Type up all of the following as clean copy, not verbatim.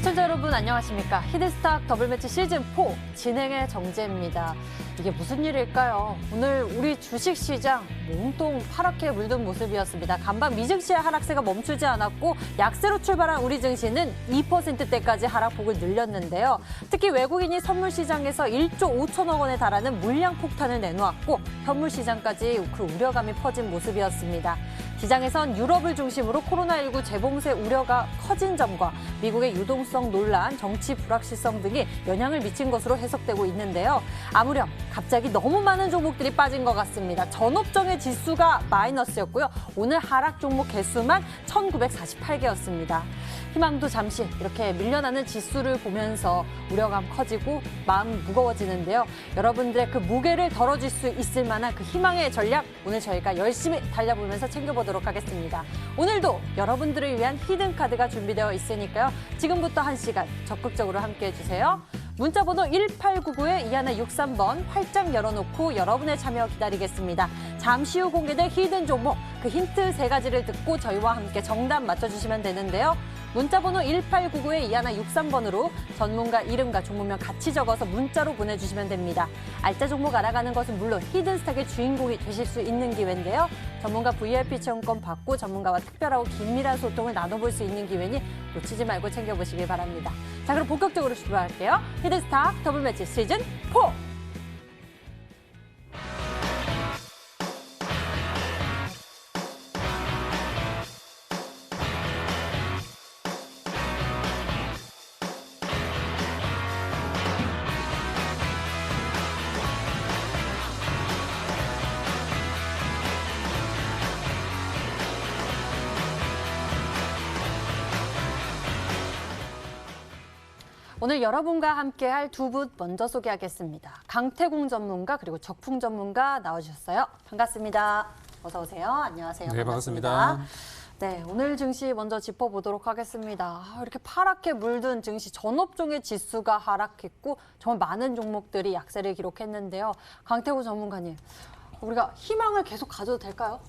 시청자 여러분 안녕하십니까. 히든스탁 더블매치 시즌4 진행의 정재입니다. 이게 무슨 일일까요? 오늘 우리 주식시장 몸통 파랗게 물든 모습이었습니다. 간밤 미증시의 하락세가 멈추지 않았고 약세로 출발한 우리 증시는 2%대까지 하락폭을 늘렸는데요. 특히 외국인이 선물시장에서 1조 5천억 원에 달하는 물량 폭탄을 내놓았고 현물시장까지 그 우려감이 퍼진 모습이었습니다. 시장에선 유럽을 중심으로 코로나19 재봉쇄 우려가 커진 점과 미국의 유동성 논란, 정치 불확실성 등이 영향을 미친 것으로 해석되고 있는데요. 아무렴 갑자기 너무 많은 종목들이 빠진 것 같습니다. 전업종의 지수가 마이너스였고요. 오늘 하락 종목 개수만 1948개였습니다. 희망도 잠시 이렇게 밀려나는 지수를 보면서 우려감 커지고 마음 무거워지는데요. 여러분들의 그 무게를 덜어줄 수 있을 만한 그 희망의 전략 오늘 저희가 열심히 달려보면서 챙겨보도록 하겠습니다. 오늘도 여러분들을 위한 히든카드가 준비되어 있으니까요. 지금부터 1시간 적극적으로 함께해 주세요. 문자번호 1899에 이하나 63번 활짝 열어놓고 여러분의 참여 기다리겠습니다. 잠시 후 공개될 히든 종목, 그 힌트 3가지를 듣고 저희와 함께 정답 맞춰주시면 되는데요. 문자번호 1899에 이하나 63번으로 전문가 이름과 종목명 같이 적어서 문자로 보내주시면 됩니다. 알짜 종목 알아가는 것은 물론 히든스탁의 주인공이 되실 수 있는 기회인데요. 전문가 VIP 체험권 받고 전문가와 특별하고 긴밀한 소통을 나눠볼 수 있는 기회니 놓치지 말고 챙겨보시길 바랍니다. 자, 그럼 본격적으로 출발할게요. 히든스탁 더블매치 시즌4! 오늘 여러분과 함께할 두 분 먼저 소개하겠습니다. 강태공 전문가 그리고 적풍 전문가 나와주셨어요. 반갑습니다. 어서 오세요. 안녕하세요. 네, 반갑습니다. 네, 오늘 증시 먼저 짚어보도록 하겠습니다. 이렇게 파랗게 물든 증시 전업종의 지수가 하락했고 정말 많은 종목들이 약세를 기록했는데요. 강태공 전문가님. 우리가 희망을 계속 가져도 될까요?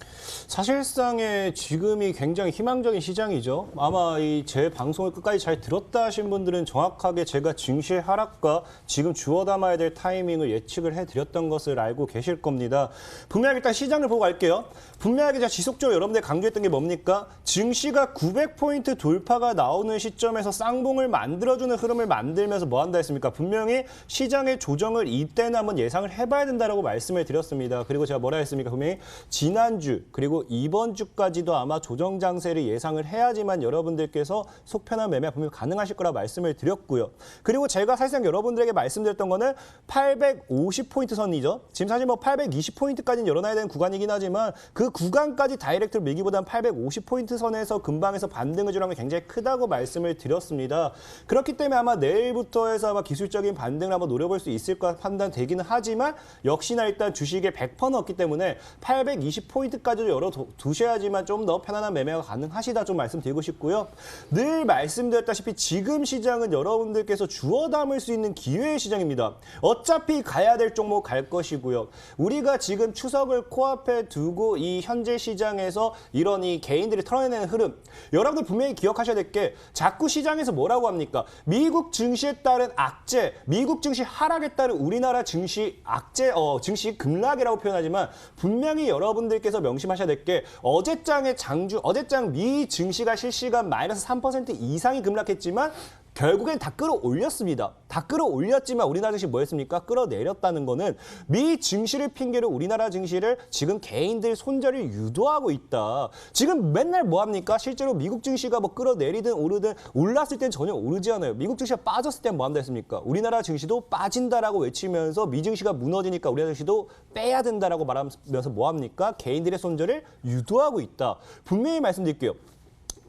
사실상의 지금이 굉장히 희망적인 시장이죠. 아마 제 방송을 끝까지 잘 들었다 하신 분들은 정확하게 제가 증시의 하락과 지금 주워 담아야 될 타이밍을 예측을 해드렸던 것을 알고 계실 겁니다. 분명히 일단 시장을 보고 갈게요. 분명하게 제가 지속적으로 여러분들 강조했던 게 뭡니까? 증시가 900포인트 돌파가 나오는 시점에서 쌍봉을 만들어주는 흐름을 만들면서 뭐 한다 했습니까? 분명히 시장의 조정을 이때는 한번 예상을 해봐야 된다라고 말씀을 드렸습니다. 그리고 제가 뭐라 했습니까? 분명히 지난주 그리고 이번 주까지도 아마 조정 장세를 예상을 해야지만 여러분들께서 속편한 매매 분명히 가능하실 거라 말씀을 드렸고요. 그리고 제가 사실상 여러분들에게 말씀드렸던 거는 850포인트 선이죠. 지금 사실 뭐 820포인트까지는 열어놔야 되는 구간이긴 하지만 그 구간까지 다이렉트로 밀기보다는 850포인트 선에서 근방에서 반등을 주는 게 굉장히 크다고 말씀을 드렸습니다. 그렇기 때문에 아마 내일부터 해서 아마 기술적인 반등을 한번 노려볼 수 있을 것 판단되기는 하지만 역시나 일단 주식의 100%는 없기 때문에 820포인트까지도 열어두셔야지만 좀 더 편안한 매매가 가능하시다 좀 말씀드리고 싶고요. 늘 말씀드렸다시피 지금 시장은 여러분들께서 주워 담을 수 있는 기회의 시장입니다. 어차피 가야 될 종목 갈 것이고요. 우리가 지금 추석을 코앞에 두고 이 현재 시장에서 이런 이 개인들이 털어내는 흐름, 여러분들 분명히 기억하셔야 될 게 자꾸 시장에서 뭐라고 합니까? 미국 증시에 따른 악재, 미국 증시 하락에 따른 우리나라 증시 악재, 증시 급락이라고 표현하지만 분명히 여러분들께서 명심하셔야 될 게 어제장의 어제장 미 증시가 실시간 마이너스 3% 이상이 급락했지만 결국엔 다 끌어올렸습니다. 다 끌어올렸지만 우리나라 증시 뭐였습니까? 끌어내렸다는 거는 미 증시를 핑계로 우리나라 증시를 지금 개인들 손절을 유도하고 있다. 지금 맨날 뭐합니까? 실제로 미국 증시가 뭐 끌어내리든 오르든 올랐을 땐 전혀 오르지 않아요. 미국 증시가 빠졌을 땐 뭐한다 했습니까? 우리나라 증시도 빠진다라고 외치면서 미 증시가 무너지니까 우리나라 증시도 빼야 된다라고 말하면서 뭐합니까? 개인들의 손절을 유도하고 있다. 분명히 말씀드릴게요.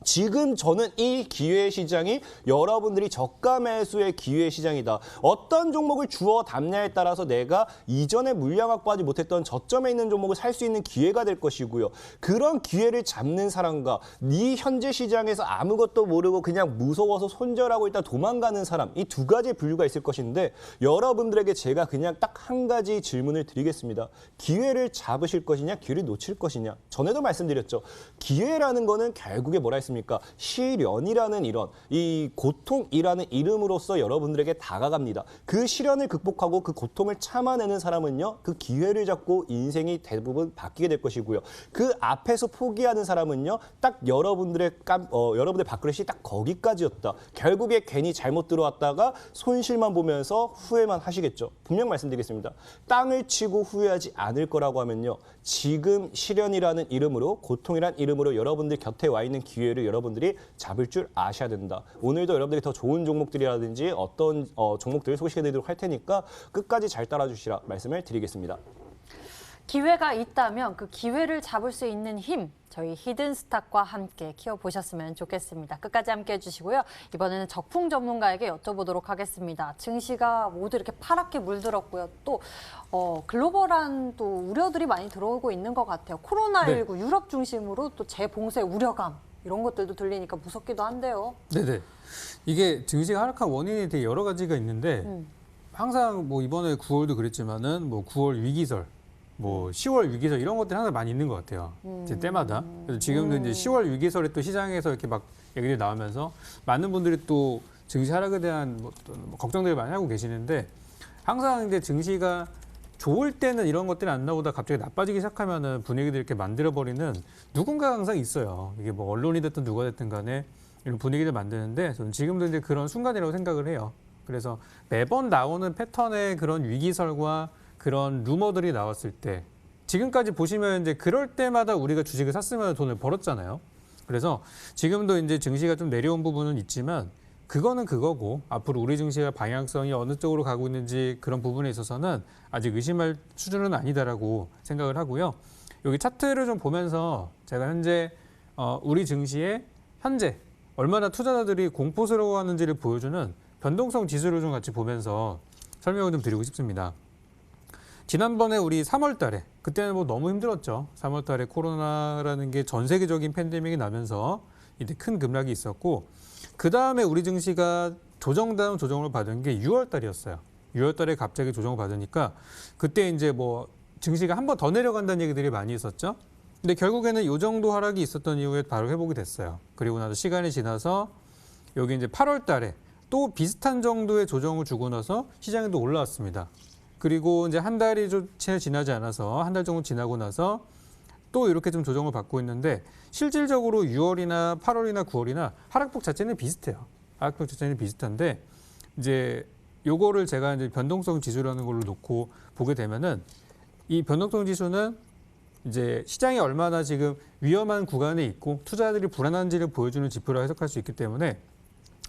지금 저는 이 기회 시장이 여러분들이 저가 매수의 기회 시장이다. 어떤 종목을 주워 담냐에 따라서 내가 이전에 물량 확보하지 못했던 저점에 있는 종목을 살 수 있는 기회가 될 것이고요. 그런 기회를 잡는 사람과 이 현재 시장에서 아무것도 모르고 그냥 무서워서 손절하고 있다 도망가는 사람, 이 두 가지의 분류가 있을 것인데 여러분들에게 제가 그냥 딱 한 가지 질문을 드리겠습니다. 기회를 잡으실 것이냐, 기회를 놓칠 것이냐. 전에도 말씀드렸죠. 기회라는 거는 결국에 뭐라 했습니까? 있겠습니까? 시련이라는 이 고통이라는 이름으로써 여러분들에게 다가갑니다. 그 시련을 극복하고 그 고통을 참아내는 사람은요, 그 기회를 잡고 인생이 대부분 바뀌게 될 것이고요. 그 앞에서 포기하는 사람은요, 딱 여러분들의 밥그릇이 딱 거기까지였다. 결국에 괜히 잘못 들어왔다가 손실만 보면서 후회만 하시겠죠. 분명 말씀드리겠습니다. 땅을 치고 후회하지 않을 거라고 하면요, 지금 시련이라는 이름으로, 고통이라는 이름으로 여러분들 곁에 와 있는 기회를 여러분들이 잡을 줄 아셔야 된다. 오늘도 여러분들이 더 좋은 종목들이라든지 어떤 종목들을 소개시켜드리도록 할 테니까 끝까지 잘 따라주시라 말씀을 드리겠습니다. 기회가 있다면 그 기회를 잡을 수 있는 힘, 저희 히든스탁과 함께 키워보셨으면 좋겠습니다. 끝까지 함께 해주시고요. 이번에는 적풍 전문가에게 여쭤보도록 하겠습니다. 증시가 모두 이렇게 파랗게 물들었고요. 또 글로벌한 또 우려들이 많이 들어오고 있는 것 같아요. 코로나19 네. 유럽 중심으로 또 재봉쇄 우려감 이런 것들도 들리니까 무섭기도 한데요. 네네. 이게 증시가 하락한 원인이 되게 여러 가지가 있는데 항상 뭐 이번에 9월도 그랬지만은 뭐 9월 위기설, 뭐 10월 위기설 이런 것들이 항상 많이 있는 것 같아요. 이제 때마다. 그래서 지금도 이제 10월 위기설에 또 시장에서 이렇게 막 얘기들이 나오면서 많은 분들이 또 증시 하락에 대한 뭐 걱정들을 많이 하고 계시는데 항상 이제 증시가 좋을 때는 이런 것들이 안 나오다 갑자기 나빠지기 시작하면은 분위기들을 이렇게 만들어버리는 누군가가 항상 있어요. 이게 뭐 언론이 됐든 누가 됐든 간에 이런 분위기를 만드는데 저는 지금도 이제 그런 순간이라고 생각을 해요. 그래서 매번 나오는 패턴의 그런 위기설과 그런 루머들이 나왔을 때 지금까지 보시면 이제 그럴 때마다 우리가 주식을 샀으면 돈을 벌었잖아요. 그래서 지금도 이제 증시가 좀 내려온 부분은 있지만 그거는 그거고 앞으로 우리 증시의 방향성이 어느 쪽으로 가고 있는지 그런 부분에 있어서는 아직 의심할 수준은 아니다라고 생각을 하고요. 여기 차트를 좀 보면서 제가 현재 우리 증시의 현재 얼마나 투자자들이 공포스러워하는지를 보여주는 변동성 지수를 좀 같이 보면서 설명을 좀 드리고 싶습니다. 지난번에 우리 3월 달에 그때는 뭐 너무 힘들었죠. 3월 달에 코로나라는 게 전 세계적인 팬데믹이 나면서 이때 큰 급락이 있었고 그 다음에 우리 증시가 조정다운 조정을 받은 게 6월 달이었어요. 6월 달에 갑자기 조정을 받으니까 그때 이제 뭐 증시가 한 번 더 내려간다는 얘기들이 많이 있었죠. 근데 결국에는 이 정도 하락이 있었던 이후에 바로 회복이 됐어요. 그리고 나서 시간이 지나서 여기 이제 8월 달에 또 비슷한 정도의 조정을 주고 나서 시장이 또 올라왔습니다. 그리고 이제 한 달이 좀 채 지나지 않아서 한 달 정도 지나고 나서 또 이렇게 좀 조정을 받고 있는데 실질적으로 6월이나 8월이나 9월이나 하락폭 자체는 비슷해요. 하락폭 자체는 비슷한데 이제 요거를 제가 이제 변동성 지수라는 걸로 놓고 보게 되면은 이 변동성 지수는 이제 시장이 얼마나 지금 위험한 구간에 있고 투자자들이 불안한지를 보여주는 지표라 해석할 수 있기 때문에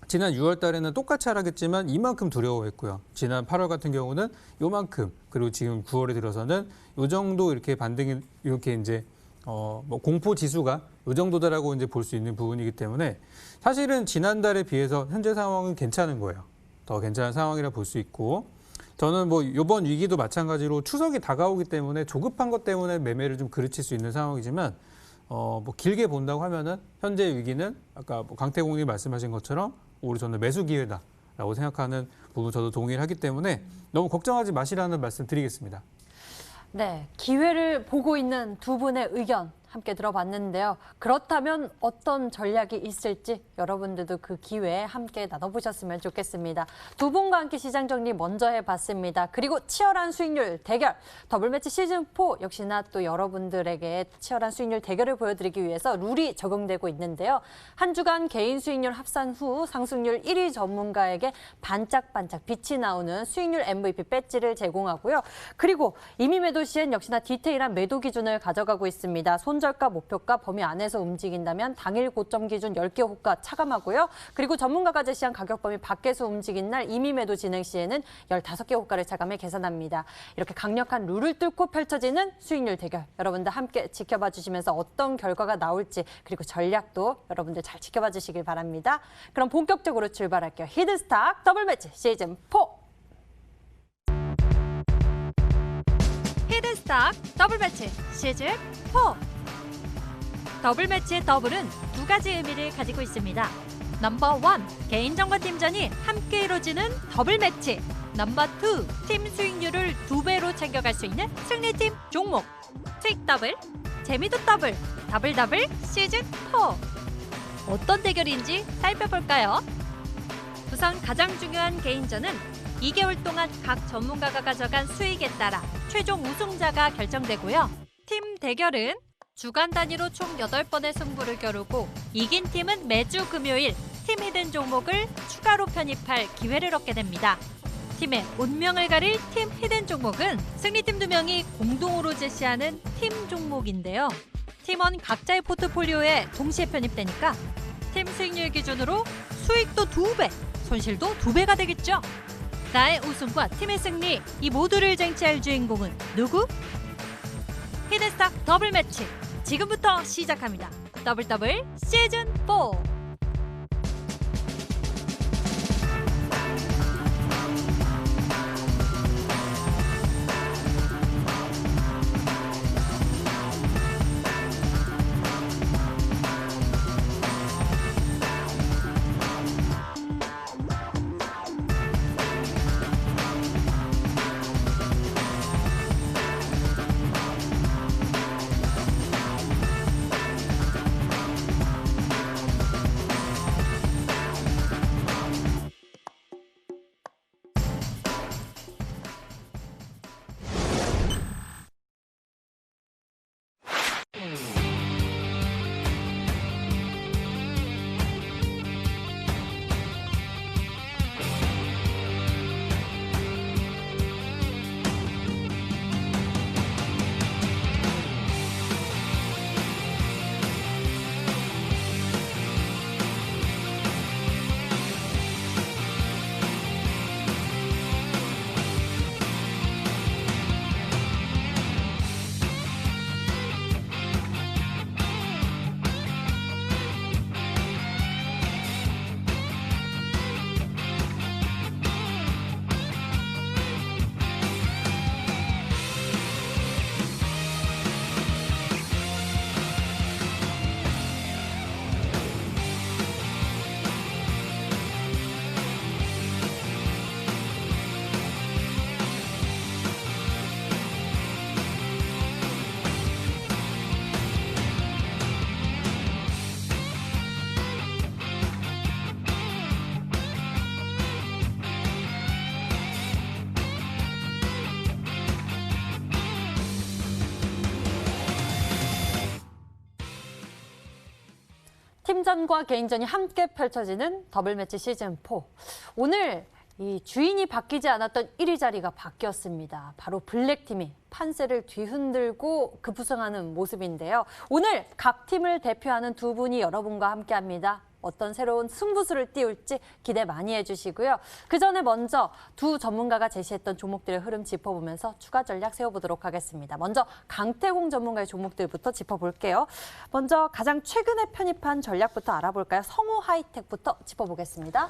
지난 6월 달에는 똑같이 하락했지만 이만큼 두려워했고요. 지난 8월 같은 경우는 요만큼, 그리고 지금 9월에 들어서는 요 정도 이렇게 반등이 이렇게 이제 뭐 공포 지수가 요 정도다라고 이제 볼 수 있는 부분이기 때문에 사실은 지난달에 비해서 현재 상황은 괜찮은 거예요. 더 괜찮은 상황이라 볼 수 있고 저는 뭐 이번 위기도 마찬가지로 추석이 다가오기 때문에 조급한 것 때문에 매매를 좀 그르칠 수 있는 상황이지만 뭐 길게 본다고 하면은 현재 위기는 아까 뭐 강태공님이 말씀하신 것처럼 오히려 저는 매수 기회다라고 생각하는 부분 저도 동의를 하기 때문에 너무 걱정하지 마시라는 말씀 드리겠습니다. 네, 기회를 보고 있는 두 분의 의견 함께 들어봤는데요. 그렇다면 어떤 전략이 있을지 여러분들도 그 기회에 함께 나눠보셨으면 좋겠습니다. 두 분과 함께 시장 정리 먼저 해봤습니다. 그리고 치열한 수익률 대결, 더블매치 시즌4 역시나 또 여러분들에게 치열한 수익률 대결을 보여드리기 위해서 룰이 적용되고 있는데요. 한 주간 개인 수익률 합산 후 상승률 1위 전문가에게 반짝반짝 빛이 나오는 수익률 MVP 배지를 제공하고요. 그리고 이미 매도 시엔 역시나 디테일한 매도 기준을 가져가고 있습니다. 손절가, 목표가 범위 안에서 움직인다면 당일 고점 기준 10개 호가 차감하고요. 그리고 전문가가 제시한 가격 범위 밖에서 움직인 날 이미 매도 진행 시에는 15개 호가를 차감해 계산합니다. 이렇게 강력한 룰을 뚫고 펼쳐지는 수익률 대결. 여러분들 함께 지켜봐 주시면서 어떤 결과가 나올지 그리고 전략도 여러분들 잘 지켜봐 주시길 바랍니다. 그럼 본격적으로 출발할게요. 히든스탁 더블매치 시즌4. 히든스탁 더블매치 시즌4. 더블매치의 더블은 두 가지 의미를 가지고 있습니다. 넘버 1, 개인전과 팀전이 함께 이루어지는 더블매치. 넘버 2, 팀 수익률을 2배로 챙겨갈 수 있는 승리팀 종목. 수익 더블, 재미도 더블, 더블 시즌4. 어떤 대결인지 살펴볼까요? 우선 가장 중요한 개인전은 2개월 동안 각 전문가가 가져간 수익에 따라 최종 우승자가 결정되고요. 팀 대결은 주간 단위로 총 8번의 승부를 겨루고 이긴 팀은 매주 금요일 팀 히든 종목을 추가로 편입할 기회를 얻게 됩니다. 팀의 운명을 가릴 팀 히든 종목은 승리팀 2명이 공동으로 제시하는 팀 종목인데요. 팀원 각자의 포트폴리오에 동시에 편입되니까 팀 수익률 기준으로 수익도 2배, 손실도 2배가 되겠죠. 나의 우승과 팀의 승리, 이 모두를 쟁취할 주인공은 누구? 히든스탁 더블 매치 지금부터 시작합니다. 더블 시즌 4. 팀전과 개인전이 함께 펼쳐지는 더블매치 시즌4. 오늘 이 주인이 바뀌지 않았던 1위 자리가 바뀌었습니다. 바로 블랙팀이 판세를 뒤흔들고 급부상하는 모습인데요. 오늘 각 팀을 대표하는 두 분이 여러분과 함께합니다. 어떤 새로운 승부수를 띄울지 기대 많이 해주시고요. 그 전에 먼저 두 전문가가 제시했던 종목들의 흐름 짚어보면서 추가 전략 세워보도록 하겠습니다. 먼저 강태공 전문가의 종목들부터 짚어볼게요. 먼저 가장 최근에 편입한 전략부터 알아볼까요? 성우 하이텍부터 짚어보겠습니다.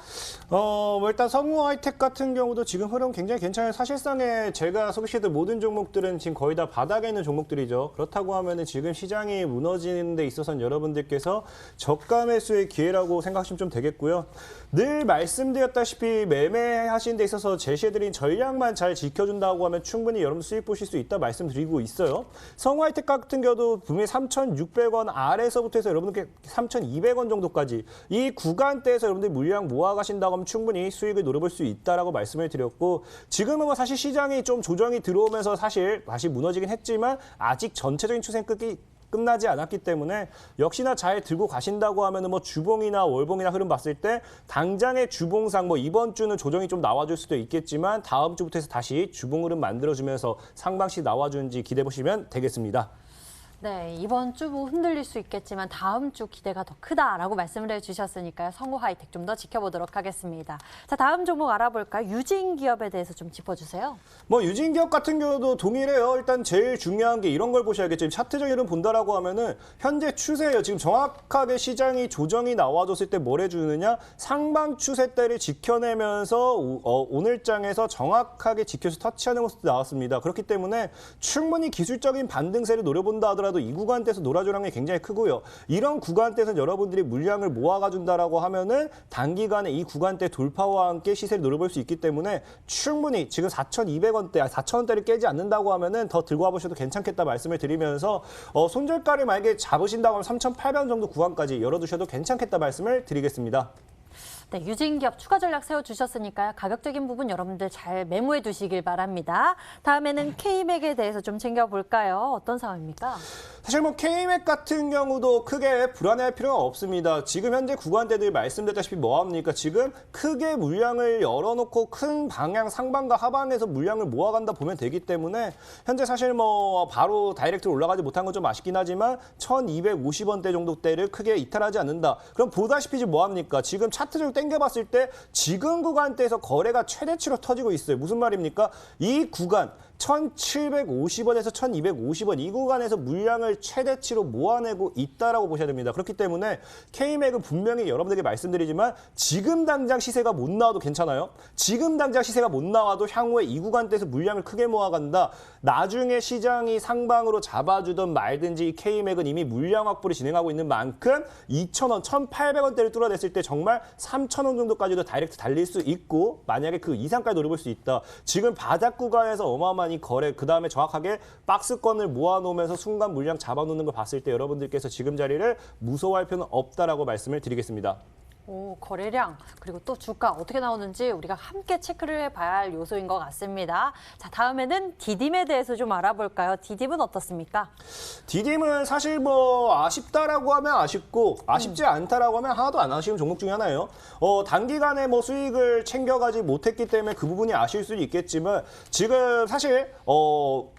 일단 성우 하이텍 같은 경우도 지금 흐름 굉장히 괜찮아요. 사실상에 제가 소개시켜드린 모든 종목들은 지금 거의 다 바닥에 있는 종목들이죠. 그렇다고 하면은 지금 시장이 무너지는 데 있어서는 여러분들께서 저가 매수의 기회라고 생각하시면 좀 되겠고요. 늘 말씀드렸다시피 매매하시는 데 있어서 제시해드린 전략만 잘 지켜준다고 하면 충분히 여러분 수익 보실 수 있다 말씀드리고 있어요. 성우 하이텍 같은 경우도 분명히 3,600원 아래서부터 해서 여러분들께 3,200원 정도까지 이 구간대에서 여러분들이 물량 모아가신다고 하면 충분히 수익을 노려볼 수 있다라고 말씀을 드렸고, 지금은 뭐 사실 시장이 좀 조정이 들어오면서 사실 다시 무너지긴 했지만 아직 전체적인 추세 끝나지 않았기 때문에 역시나 잘 들고 가신다고 하면은 뭐 주봉이나 월봉이나 흐름 봤을 때 당장의 주봉상 뭐 이번 주는 조정이 좀 나와줄 수도 있겠지만 다음 주부터 해서 다시 주봉 흐름 만들어주면서 상방시 나와주는지 기대해 보시면 되겠습니다. 네, 이번 주 뭐 흔들릴 수 있겠지만 다음 주 기대가 더 크다라고 말씀을 해주셨으니까요. 성우 하이텍 좀 더 지켜보도록 하겠습니다. 자, 다음 종목 알아볼까요? 유진기업에 대해서 좀 짚어주세요. 뭐 유진기업 같은 경우도 동일해요. 일단 제일 중요한 게 이런 걸 보셔야겠죠. 지금 차트적 흐름 본다라고 하면은 현재 추세예요. 지금 정확하게 시장이 조정이 나와줬을 때 뭘 해주느냐? 상방 추세대를 지켜내면서 오늘장에서 정확하게 지켜서 터치하는 모습도 나왔습니다. 그렇기 때문에 충분히 기술적인 반등세를 노려본다 하더라도 하더라도 이 구간대에서 놀아주라는 게 굉장히 크고요. 이런 구간대에서 여러분들이 물량을 모아가준다라고 하면은 단기간에 이 구간대 돌파와 함께 시세를 노려볼 수 있기 때문에 충분히 지금 4,200원대, 4,000원대를 깨지 않는다고 하면은 더 들고 와보셔도 괜찮겠다 말씀을 드리면서 손절가를 만약에 잡으신다고 하면 3,800원 정도 구간까지 열어두셔도 괜찮겠다 말씀을 드리겠습니다. 네, 유진기업 추가 전략 세워주셨으니까요. 가격적인 부분 여러분들 잘 메모해 두시길 바랍니다. 다음에는 K맥에 대해서 좀 챙겨볼까요? 어떤 상황입니까? 사실 뭐 K맥 같은 경우도 크게 불안해할 필요는 없습니다. 지금 현재 구간대들 말씀드렸다시피 뭐합니까? 지금 크게 물량을 열어놓고 큰 방향 상방과 하방에서 물량을 모아간다 보면 되기 때문에 현재 사실 뭐 바로 다이렉트로 올라가지 못한 건 좀 아쉽긴 하지만 1,250원대 정도대를 크게 이탈하지 않는다. 그럼 보다시피 지금 뭐합니까? 지금 차트를 땡겨봤을 때 지금 구간대에서 거래가 최대치로 터지고 있어요. 무슨 말입니까? 이 구간 1,750원에서 1,250원 이 구간에서 물량을 최대치로 모아내고 있다라고 보셔야 됩니다. 그렇기 때문에 K맥은 분명히 여러분들에게 말씀드리지만 지금 당장 시세가 못 나와도 괜찮아요. 지금 당장 시세가 못 나와도 향후에 이 구간대에서 물량을 크게 모아간다. 나중에 시장이 상방으로 잡아주든 말든지 이 K맥은 이미 물량 확보를 진행하고 있는 만큼 2,000원, 1,800원대를 뚫어냈을 때 정말 3,000원 정도까지도 다이렉트 달릴 수 있고 만약에 그 이상까지 노려볼 수 있다. 지금 바닥 구간에서 어마어마한 이 거래 그다음에 정확하게 박스권을 모아놓으면서 순간 물량 잡아놓는 걸 봤을 때 여러분들께서 지금 자리를 무서워할 필요는 없다라고 말씀을 드리겠습니다. 오, 거래량 그리고 또 주가 어떻게 나오는지 우리가 함께 체크를 해봐야 할 요소인 것 같습니다. 자, 다음에는 디딤에 대해서 좀 알아볼까요? 디딤은 어떻습니까? 디딤은 사실 뭐 아쉽다라고 하면 아쉽고 아쉽지 않다라고 하면 하나도 안 아쉬운 종목 중에 하나예요. 단기간에 뭐 수익을 챙겨가지 못했기 때문에 그 부분이 아쉬울 수도 있겠지만 지금 사실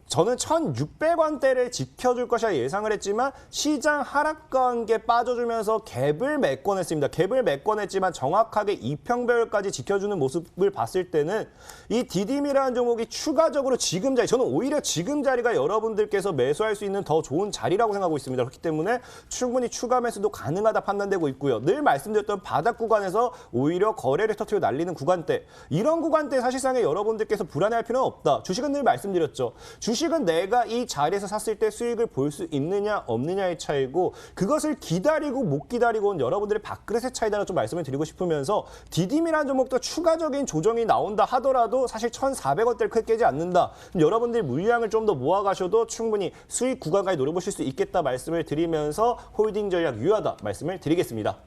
저는 1,600원대를 지켜줄 것이라 예상을 했지만 시장 하락과 함께 빠져주면서 갭을 메꿔냈습니다. 갭을 메꿔냈지만 정확하게 이평별까지 지켜주는 모습을 봤을 때는 이 디딤이라는 종목이 추가적으로 지금 자리, 저는 오히려 지금 자리가 여러분들께서 매수할 수 있는 더 좋은 자리라고 생각하고 있습니다. 그렇기 때문에 충분히 추가 매수도 가능하다 판단되고 있고요. 늘 말씀드렸던 바닥 구간에서 오히려 거래를 터뜨려 날리는 구간대. 이런 구간대 사실상에 여러분들께서 불안해할 필요는 없다. 주식은 늘 말씀드렸죠. 주식은 내가 이 자리에서 샀을 때 수익을 볼 수 있느냐 없느냐의 차이고 그것을 기다리고 못 기다리고는 여러분들의 밥그릇의 차이다라고 좀 말씀을 드리고 싶으면서 디딤이라는 종목도 추가적인 조정이 나온다 하더라도 사실 1,400원대를 크게 깨지 않는다. 여러분들이 물량을 좀 더 모아가셔도 충분히 수익 구간까지 노려보실 수 있겠다 말씀을 드리면서 홀딩 전략 유효하다 말씀을 드리겠습니다.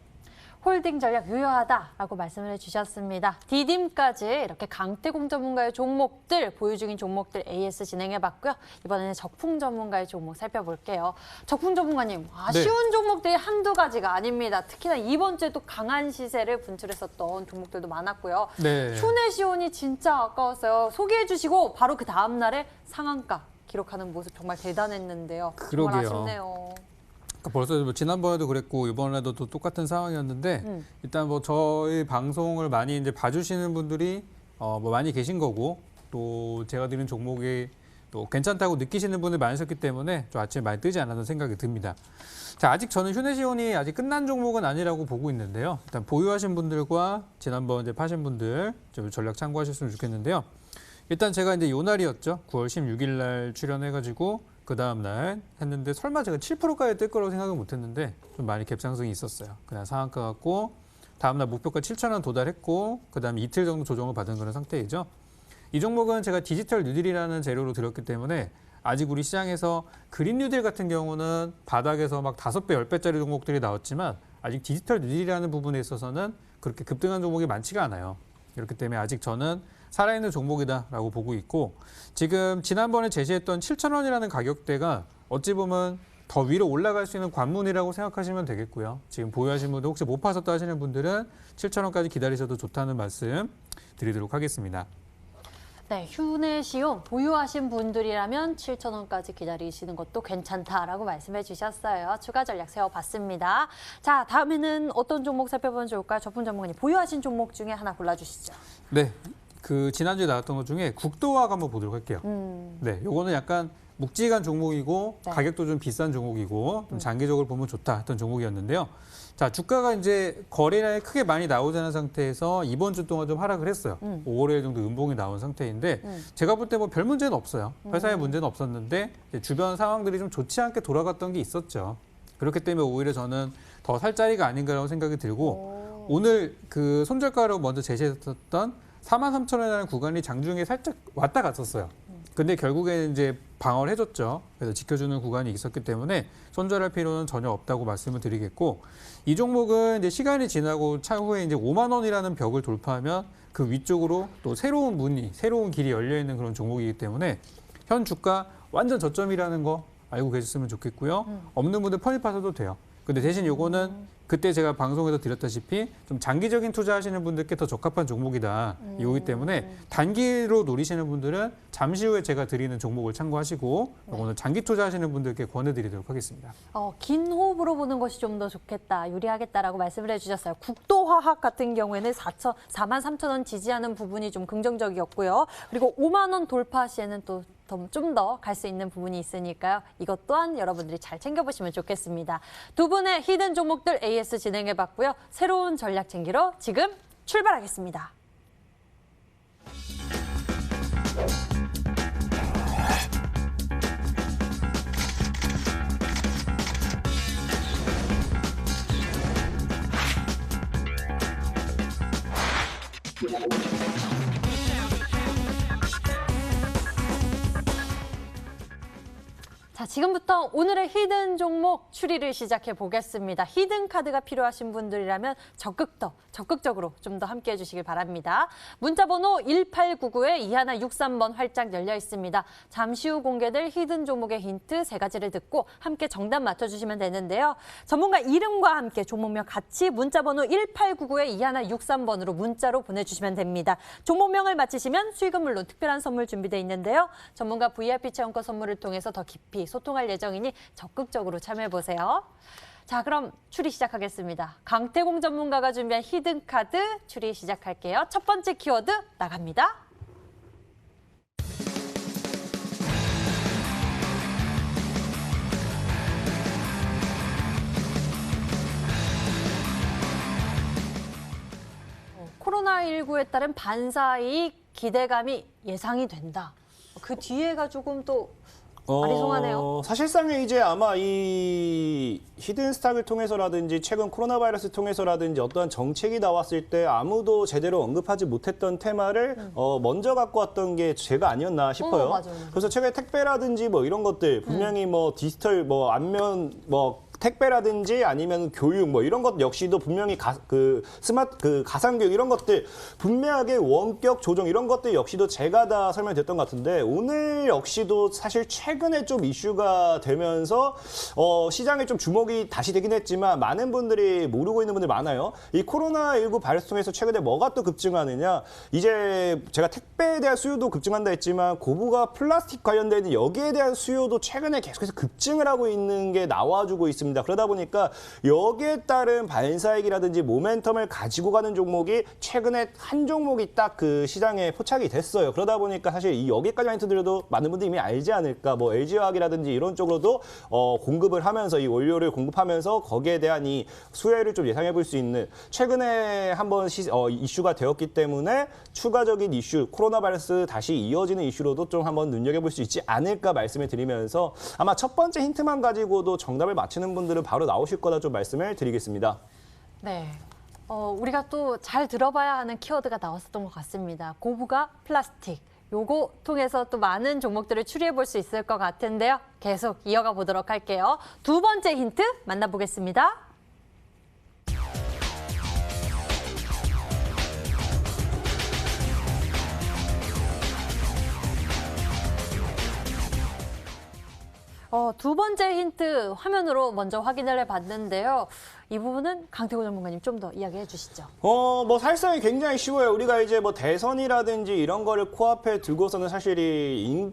홀딩 전략 유효하다라고 말씀을 해주셨습니다. 디딤까지 이렇게 강태공 전문가의 종목들, 보유 중인 종목들 AS 진행해봤고요. 이번에는 적풍 전문가의 종목 살펴볼게요. 적풍 전문가님, 아쉬운 종목들이 한두 가지가 아닙니다. 특히나 이번 주에 또 강한 시세를 분출했었던 종목들도 많았고요. 네. 휴내시온이 진짜 아까웠어요. 소개해 주시고 바로 그 다음 날에 상한가 기록하는 모습 정말 대단했는데요. 정말 그러게요. 아쉽네요. 벌써 뭐 지난번에도 그랬고 이번에도 또 똑같은 상황이었는데 일단 뭐 저희 방송을 많이 이제 봐주시는 분들이 뭐 많이 계신 거고 또 제가 드린 종목이 또 괜찮다고 느끼시는 분들 많으셨기 때문에 좀 아침에 많이 뜨지 않았던 생각이 듭니다. 자, 아직 저는 휴내시온이 아직 끝난 종목은 아니라고 보고 있는데요. 일단 보유하신 분들과 지난번 이제 파신 분들 좀 전략 참고하셨으면 좋겠는데요. 일단 제가 이제 요 날이었죠. 9월 16일 날 출연해가지고 그 다음 날 했는데 설마 제가 7%까지 뜰 거라고 생각은 못했는데 좀 많이 갭상승이 있었어요. 그냥 상한가 갖고 다음 날 목표가 7,000원 도달했고 그 다음에 이틀 정도 조정을 받은 그런 상태이죠. 이 종목은 제가 디지털 뉴딜이라는 재료로 들었기 때문에 아직 우리 시장에서 그린 뉴딜 같은 경우는 바닥에서 막 5배, 10배짜리 종목들이 나왔지만 아직 디지털 뉴딜이라는 부분에 있어서는 그렇게 급등한 종목이 많지가 않아요. 그렇기 때문에 아직 저는 살아있는 종목이다라고 보고 있고 지금 지난번에 제시했던 7,000원이라는 가격대가 어찌 보면 더 위로 올라갈 수 있는 관문이라고 생각하시면 되겠고요. 지금 보유하신 분들 혹시 못 파셨다 하시는 분들은 7,000원까지 기다리셔도 좋다는 말씀 드리도록 하겠습니다. 네, 휴내시온 보유하신 분들이라면 7,000원까지 기다리시는 것도 괜찮다라고 말씀해 주셨어요. 추가 전략 세워봤습니다. 자, 다음에는 어떤 종목 살펴보면 좋을까요? 적풍 전문가님, 보유하신 종목 중에 하나 골라주시죠. 네, 그 지난주에 나왔던 것 중에 국도화학 한번 보도록 할게요. 네, 요거는 약간 묵직한 종목이고 네. 가격도 좀 비싼 종목이고 좀 장기적으로 보면 좋다 했던 종목이었는데요. 자, 주가가 이제 거래량이 크게 많이 나오지 않은 상태에서 이번 주 동안 좀 하락을 했어요. 5월에 정도 음봉이 나온 상태인데 제가 볼 때 뭐 별 문제는 없어요. 회사에 문제는 없었는데 이제 주변 상황들이 좀 좋지 않게 돌아갔던 게 있었죠. 그렇기 때문에 오히려 저는 더 살 자리가 아닌가라고 생각이 들고 오늘 그 손절가로 먼저 제시했었던 43,000원이라는 구간이 장중에 살짝 왔다 갔었어요. 근데 결국에는 이제 방어를 해줬죠. 그래서 지켜주는 구간이 있었기 때문에 손절할 필요는 전혀 없다고 말씀을 드리겠고 이 종목은 이제 시간이 지나고 차후에 이제 5만 원이라는 벽을 돌파하면 그 위쪽으로 또 새로운 문이, 새로운 길이 열려 있는 그런 종목이기 때문에 현 주가 완전 저점이라는 거 알고 계셨으면 좋겠고요. 없는 분들 편입하셔도 돼요. 근데 대신 요거는 그때 제가 방송에서 드렸다시피 좀 장기적인 투자하시는 분들께 더 적합한 종목이다. 이거기 때문에 단기로 노리시는 분들은 잠시 후에 제가 드리는 종목을 참고하시고 요거는 장기 투자하시는 분들께 권해드리도록 하겠습니다. 긴 호흡으로 보는 것이 좀 더 좋겠다, 유리하겠다라고 말씀을 해주셨어요. 국도화학 같은 경우에는 43,000원 지지하는 부분이 좀 긍정적이었고요. 그리고 5만 원 돌파 시에는 또 좀 더 갈 수 있는 부분이 있으니까요. 이것 또한 여러분들이 잘 챙겨보시면 좋겠습니다. 두 분의 히든 종목들 AS 진행해봤고요. 새로운 전략 챙기러 지금 출발하겠습니다. 자, 지금부터 오늘의 히든 종목 추리를 시작해 보겠습니다. 히든 카드가 필요하신 분들이라면 적극적으로 좀 더 함께해 주시길 바랍니다. 문자 번호 1899-2163번 활짝 열려 있습니다. 잠시 후 공개될 히든 종목의 힌트 3가지를 듣고 함께 정답 맞춰주시면 되는데요. 전문가 이름과 함께 종목명 같이 문자 번호 1899-2163번으로 문자로 보내주시면 됩니다. 종목명을 맞히시면 수익은 물론 특별한 선물 준비되어 있는데요. 전문가 VIP 체험권 선물을 통해서 더 깊이 소통할 예정이니 적극적으로 참여해보세요. 자, 그럼 추리 시작하겠습니다. 강태공 전문가가 준비한 히든 카드 추리 시작할게요. 첫 번째 키워드 나갑니다. 코로나19에 따른 반사이익 기대감이 예상이 된다. 그 뒤에가 조금 또 아리송하네요. 사실상에 이제 아마 이 히든스탁을 통해서라든지 최근 코로나 바이러스 통해서라든지 어떠한 정책이 나왔을 때 아무도 제대로 언급하지 못했던 테마를 먼저 갖고 왔던 게 제가 아니었나 싶어요. 맞아요. 그래서 최근에 택배라든지 뭐 이런 것들 분명히 뭐 디지털 뭐 안면 뭐 택배라든지 아니면 교육 뭐 이런 것 역시도 분명히 가상교육 이런 것들 분명하게 원격 조정 이런 것들 역시도 제가 다 설명드렸던 것 같은데 오늘 역시도 사실 최근에 좀 이슈가 되면서 시장에 좀 주목이 다시 되긴 했지만 많은 분들이 모르고 있는 분들 많아요. 이 코로나19 바이러스 통해서 최근에 뭐가 또 급증하느냐 이제 제가 택배에 대한 수요도 급증한다 했지만 고부가 플라스틱 관련된 여기에 대한 수요도 최근에 계속해서 급증을 하고 있는 게 나와주고 있습니다. 그러다 보니까 여기에 따른 반사이익이라든지 모멘텀을 가지고 가는 종목이 최근에 한 종목이 딱 그 시장에 포착이 됐어요. 그러다 보니까 사실 이 여기까지만 힌트드려도 많은 분들이 이미 알지 않을까. 뭐 LG화학이라든지 이런 쪽으로도 공급을 하면서 이 원료를 공급하면서 거기에 대한 이 수혜를 좀 예상해 볼 수 있는 최근에 한번 이슈가 되었기 때문에 추가적인 이슈 코로나 바이러스 다시 이어지는 이슈로도 좀 한번 눈여겨볼 수 있지 않을까 말씀을 드리면서 아마 첫 번째 힌트만 가지고도 정답을 맞히는 분들은 바로 나오실 거다 좀 말씀을 드리겠습니다. 네. 우리가 또 잘 들어봐야 하는 키워드가 나왔었던 것 같습니다. 고부가 플라스틱. 요거 통해서 또 많은 종목들을 추리해 볼 수 있을 것 같은데요. 계속 이어가 보도록 할게요. 두 번째 힌트 만나보겠습니다. 두 번째 힌트 화면으로 먼저 확인을 해봤는데요. 이 부분은 강태호 전문가님 좀 더 이야기해 주시죠. 뭐 사실상 굉장히 쉬워요. 우리가 이제 뭐 대선이라든지 이런 거를 코앞에 두고서는 사실 이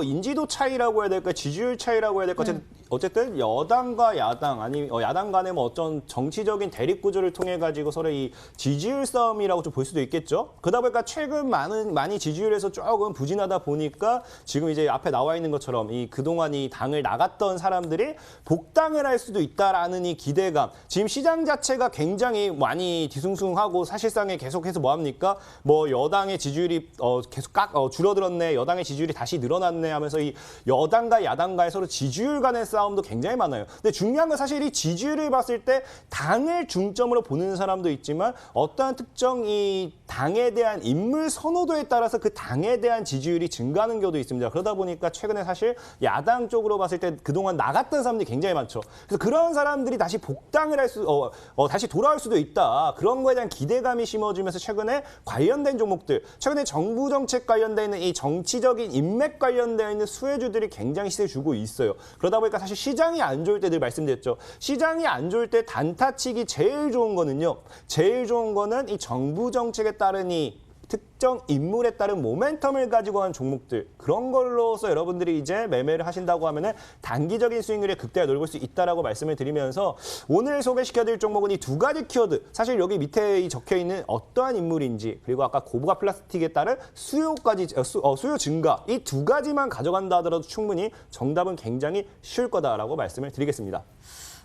인지도 차이라고 해야 될까, 지지율 차이라고 해야 될까, 어쨌든 여당과 야당 아니 야당 간의 뭐 어떤 정치적인 대립 구조를 통해 가지고 서로 이 지지율 싸움이라고 좀 볼 수도 있겠죠. 그러다 보니까 최근 많이 지지율에서 조금 부진하다 보니까 지금 이제 앞에 나와 있는 것처럼 이 그동안 이 당을 나갔던 사람들이 복당을 할 수도 있다라는 이 기대감. 지금 시장 자체가 굉장히 많이 뒤숭숭하고 사실상에 계속해서 뭐 합니까? 뭐 여당의 지지율이 계속 줄어들었네. 여당의 지지율이 다시 늘어났네 하면서 이 여당과 야당과의 서로 지지율 간의 싸움도 굉장히 많아요. 근데 중요한 건 사실 이 지지율을 봤을 때 당을 중점으로 보는 사람도 있지만 어떠한 특정 이 당에 대한 인물 선호도에 따라서 그 당에 대한 지지율이 증가하는 경우도 있습니다. 그러다 보니까 최근에 사실 야당 쪽으로 봤을 때 그동안 나갔던 사람들이 굉장히 많죠. 그래서 그런 사람들이 다시 복당을 다시 돌아올 수도 있다. 그런 거에 대한 기대감이 심어지면서 최근에 관련된 종목들, 최근에 정부 정책 관련되어 있는 이 정치적인 인맥 관련되어 있는 수혜주들이 굉장히 시세 주고 있어요. 그러다 보니까 사실 시장이 안 좋을 때 늘 말씀드렸죠. 시장이 안 좋을 때 단타치기 제일 좋은 거는요. 제일 좋은 거는 이 정부 정책에 따른 이 특정 인물에 따른 모멘텀을 가지고 한 종목들 그런 걸로서 여러분들이 이제 매매를 하신다고 하면은 단기적인 수익률에 극대화 노려볼 수 있다라고 말씀을 드리면서 오늘 소개시켜드릴 종목은 이 두 가지 키워드 사실 여기 밑에 적혀 있는 어떠한 인물인지 그리고 아까 고부가 플라스틱에 따른 수요까지 수요 증가 이 두 가지만 가져간다 하더라도 충분히 정답은 굉장히 쉬울 거다라고 말씀을 드리겠습니다.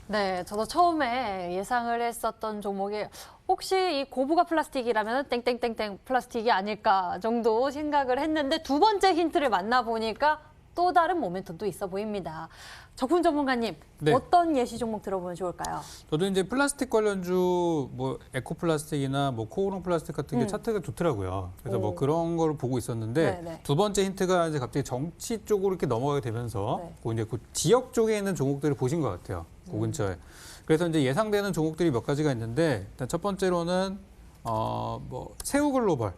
네, 저도 처음에 예상을 했었던 종목이 혹시 이 고부가 플라스틱이라면 땡땡땡땡 플라스틱이 아닐까 정도 생각을 했는데 두 번째 힌트를 만나보니까 또 다른 모멘텀도 있어 보입니다. 적훈 전문가님, 네. 어떤 예시 종목 들어보면 좋을까요? 저도 이제 플라스틱 관련주 뭐 에코플라스틱이나 뭐 코오롱 플라스틱 같은 게 차트가 좋더라고요. 그래서 뭐 그런 걸 보고 있었는데 네네. 두 번째 힌트가 이제 갑자기 정치 쪽으로 이렇게 넘어가게 되면서 네. 그 이제 그 지역 쪽에 있는 종목들을 보신 것 같아요. 그 근처에. 그래서 이제 예상되는 종목들이 몇 가지가 있는데 일단 첫 번째로는 뭐 새우글로벌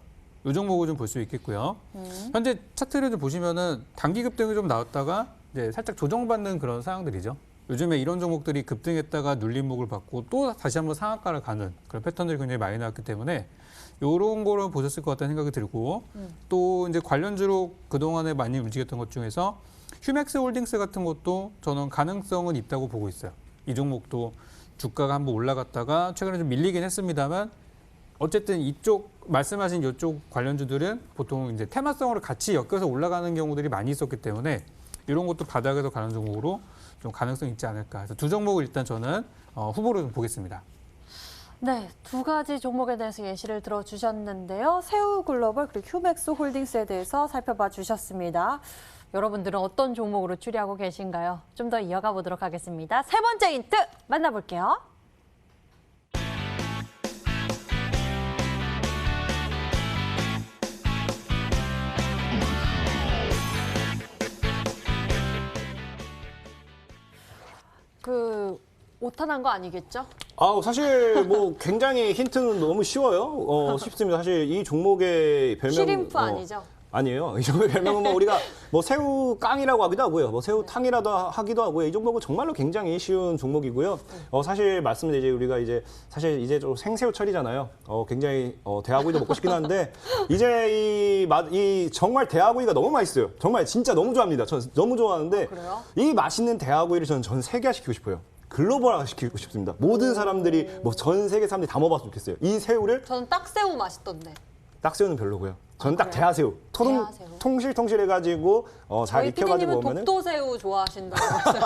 이 종목을 좀 볼 수 있겠고요. 현재 차트를 좀 보시면은 단기 급등이 좀 나왔다가 이제 살짝 조정받는 그런 상황들이죠. 요즘에 이런 종목들이 급등했다가 눌림목을 받고 또 다시 한번 상한가를 가는 그런 패턴들이 굉장히 많이 나왔기 때문에 이런 거를 보셨을 것 같다는 생각이 들고 또 이제 관련주로 그동안에 많이 움직였던 것 중에서 휴맥스 홀딩스 같은 것도 저는 가능성은 있다고 보고 있어요. 이 종목도 주가가 한번 올라갔다가 최근에 좀 밀리긴 했습니다만 어쨌든 이쪽 말씀하신 이쪽 관련주들은 보통 이제 테마성으로 같이 엮여서 올라가는 경우들이 많이 있었기 때문에 이런 것도 바닥에서 가는 종목으로 좀 가능성이 있지 않을까. 그래서 두 종목을 일단 저는 후보로 좀 보겠습니다. 네, 두 가지 종목에 대해서 예시를 들어주셨는데요. 새우글로벌 그리고 휴맥스 홀딩스에 대해서 살펴봐 주셨습니다. 여러분들은 어떤 종목으로 추리하고 계신가요? 좀 더 이어가 보도록 하겠습니다. 세 번째 힌트 만나볼게요. 오탄한 거 아니겠죠? 사실 뭐 굉장히 힌트는 너무 쉬워요. 쉽습니다. 사실 이 종목의 별명 쉬림프 아니죠? 아니에요. 이 종목의 별명은 뭐 우리가 뭐 새우깡이라고 하기도 하고요. 뭐 새우탕이라도 하기도 하고요. 이 종목은 정말로 굉장히 쉬운 종목이고요. 사실 말씀드린 이제 우리가 이제 사실 이제 좀 생새우철이잖아요. 굉장히 대하구이도 먹고 싶긴 한데 이제 이 정말 대하구이가 너무 맛있어요. 정말 진짜 너무 좋아합니다. 저 너무 좋아하는데 그래요? 이 맛있는 대하구이를 저는 전 세계화 시키고 싶어요. 글로벌화 시키고 싶습니다. 모든 사람들이 뭐 전 세계 사람들이 다 먹어봤으면 좋겠어요. 이 새우를 저는 딱새우 맛있던데. 딱새우는 별로고요. 저는 딱 그래요? 대하새우. 대하새우. 통실통실해가지고 잘 저희 익혀가지고 PD님은 먹으면은 독도새우 좋아하신다고 했어요.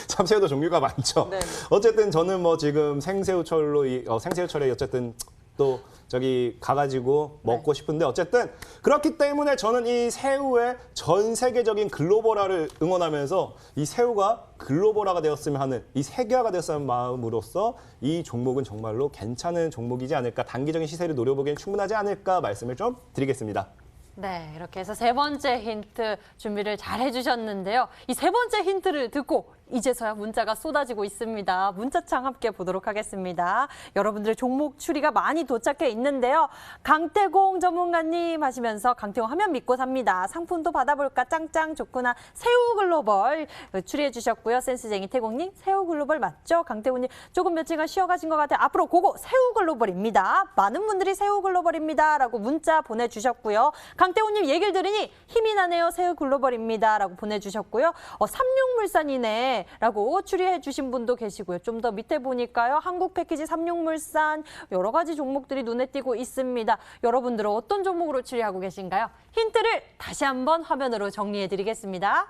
참새우도 종류가 많죠. 네. 어쨌든 저는 뭐 지금 생새우철로 생새우철에 어쨌든 또 저기 가가지고 먹고 싶은데 어쨌든 그렇기 때문에 저는 이 새우의 전 세계적인 글로벌화를 응원하면서 이 새우가 글로벌화가 되었으면 하는 이 세계화가 되었으면 하는 마음으로써 이 종목은 정말로 괜찮은 종목이지 않을까 단기적인 시세를 노려보기엔 충분하지 않을까 말씀을 좀 드리겠습니다. 네, 이렇게 해서 세 번째 힌트 준비를 잘 해주셨는데요. 이 세 번째 힌트를 듣고 이제서야 문자가 쏟아지고 있습니다. 문자창 함께 보도록 하겠습니다. 여러분들의 종목 추리가 많이 도착해 있는데요. 강태공 전문가님 하시면서 강태공 하면 믿고 삽니다. 상품도 받아볼까 짱짱 좋구나. 새우글로벌 추리해 주셨고요. 센스쟁이 태공님 새우글로벌 맞죠? 강태공님 조금 며칠간 쉬어가신 것 같아요. 앞으로 고고 새우글로벌입니다. 많은 분들이 새우글로벌입니다. 라고 문자 보내주셨고요. 강태공님 얘기를 들으니 힘이 나네요. 새우글로벌입니다. 라고 보내주셨고요. 삼육물산이네. 좋네 라고 추리해 주신 분도 계시고요. 좀 더 밑에 보니까요. 한국 패키지 삼육물산 여러 가지 종목들이 눈에 띄고 있습니다. 여러분들은 어떤 종목으로 추리하고 계신가요? 힌트를 다시 한번 화면으로 정리해 드리겠습니다.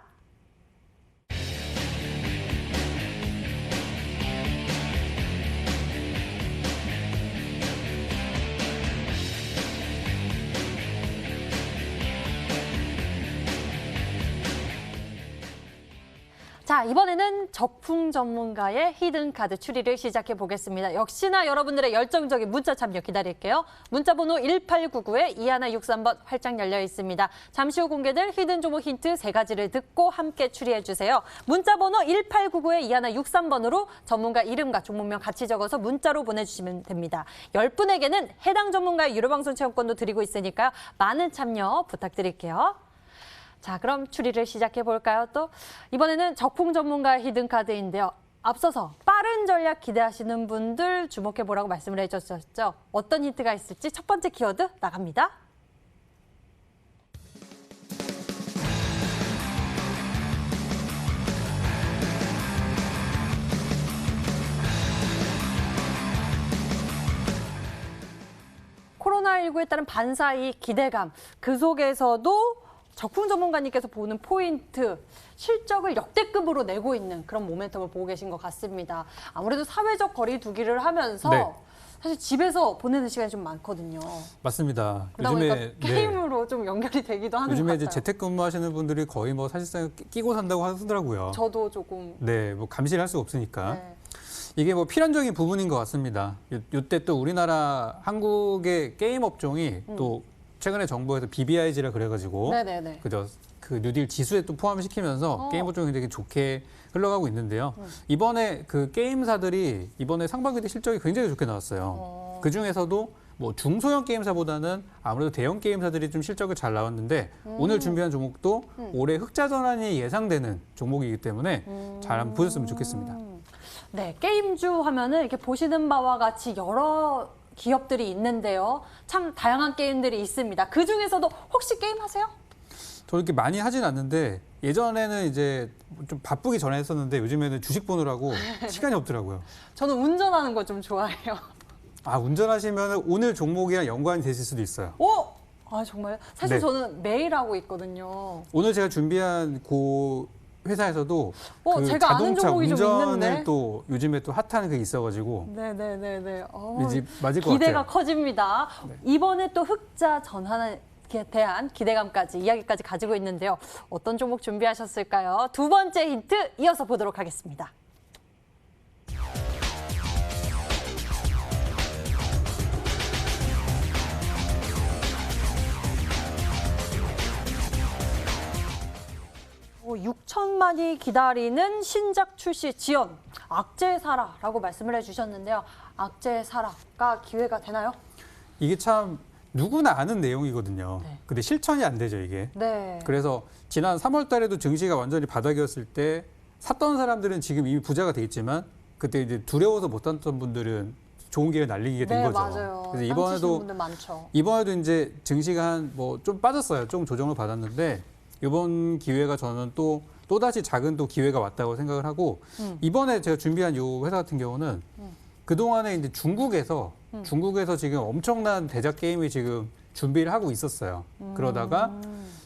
자, 이번에는 적풍 전문가의 히든카드 추리를 시작해 보겠습니다. 역시나 여러분들의 열정적인 문자 참여 기다릴게요. 문자 번호 1899-2163번 활짝 열려 있습니다. 잠시 후 공개될 히든 종목 힌트 3가지를 듣고 함께 추리해 주세요. 문자 번호 1899-2163번으로 전문가 이름과 종목명 같이 적어서 문자로 보내주시면 됩니다. 10분에게는 해당 전문가의 유료 방송 체험권도 드리고 있으니까요. 많은 참여 부탁드릴게요. 자, 그럼 추리를 시작해 볼까요? 또 이번에는 적풍 전문가의 히든카드인데요. 앞서서 빠른 전략 기대하시는 분들 주목해 보라고 말씀을 해주셨죠. 어떤 힌트가 있을지 첫 번째 키워드 나갑니다. 코로나19에 따른 반사이 기대감, 그 속에서도 적풍 전문가님께서 보는 포인트, 실적을 역대급으로 내고 있는 그런 모멘텀을 보고 계신 것 같습니다. 아무래도 사회적 거리 두기를 하면서 네. 사실 집에서 보내는 시간이 좀 많거든요. 맞습니다. 그러다 보니까 게임으로 좀 연결이 되기도 하는 것 요즘에 같아요. 이제 재택근무하시는 분들이 거의 뭐 사실상 끼고 산다고 하더라고요. 저도 조금. 네, 뭐 감시를 할 수가 없으니까. 네. 이게 뭐 필연적인 부분인 것 같습니다. 요때 또 우리나라 한국의 게임 업종이 또 최근에 정부에서 BBIG라 그래가지고 네네네. 그저 그 뉴딜 지수에 또 포함시키면서 게임 업종이 되게 좋게 흘러가고 있는데요. 이번에 그 게임사들이 이번에 상반기 때 실적이 굉장히 좋게 나왔어요. 그 중에서도 뭐 중소형 게임사보다는 아무래도 대형 게임사들이 좀 실적을 잘 나왔는데 오늘 준비한 종목도 올해 흑자 전환이 예상되는 종목이기 때문에 잘 한번 보셨으면 좋겠습니다. 네, 게임주 하면은 이렇게 보시는 바와 같이 여러 기업들이 있는데요. 참 다양한 게임들이 있습니다. 그 중에서도 혹시 게임 하세요? 저 이렇게 많이 하진 않는데 예전에는 이제 좀 바쁘기 전에 했었는데 요즘에는 주식 보느라고 시간이 없더라고요. 저는 운전하는 거 좀 좋아해요. 아, 운전하시면 오늘 종목이랑 연관이 되실 수도 있어요. 오! 아, 정말요? 사실 네. 저는 매일 하고 있거든요. 오늘 제가 준비한 그 회사에서도 그 제가 아는 자동차 종목이 좀 운전을 있는데. 또 요즘에 또 핫한 게 있어가지고 네네네네. 왠지 맞을 것 기대가 같아요. 커집니다. 네. 이번에 또 흑자 전환에 대한 기대감까지 이야기까지 가지고 있는데요. 어떤 종목 준비하셨을까요? 두 번째 힌트 이어서 보도록 하겠습니다. 오, 6천만이 기다리는 신작 출시 지연, 악재사라라고 말씀을 해주셨는데요. 악재사라가 기회가 되나요? 이게 참 누구나 아는 내용이거든요. 네. 근데 실천이 안 되죠, 이게. 네. 그래서 지난 3월 달에도 증시가 완전히 바닥이었을 때 샀던 사람들은 지금 이미 부자가 돼 있지만 그때 이제 두려워서 못 샀던 분들은 좋은 기회를 날리게 된 네, 거죠. 맞아요. 그래서 딴치시는 분들 많죠. 이번에도 이제 증시가 한 뭐 좀 빠졌어요. 좀 조정을 받았는데 이번 기회가 저는 또다시 작은 또 기회가 왔다고 생각을 하고 이번에 제가 준비한 요 회사 같은 경우는 그동안에 이제 중국에서 지금 엄청난 대작 게임이 지금 준비를 하고 있었어요. 그러다가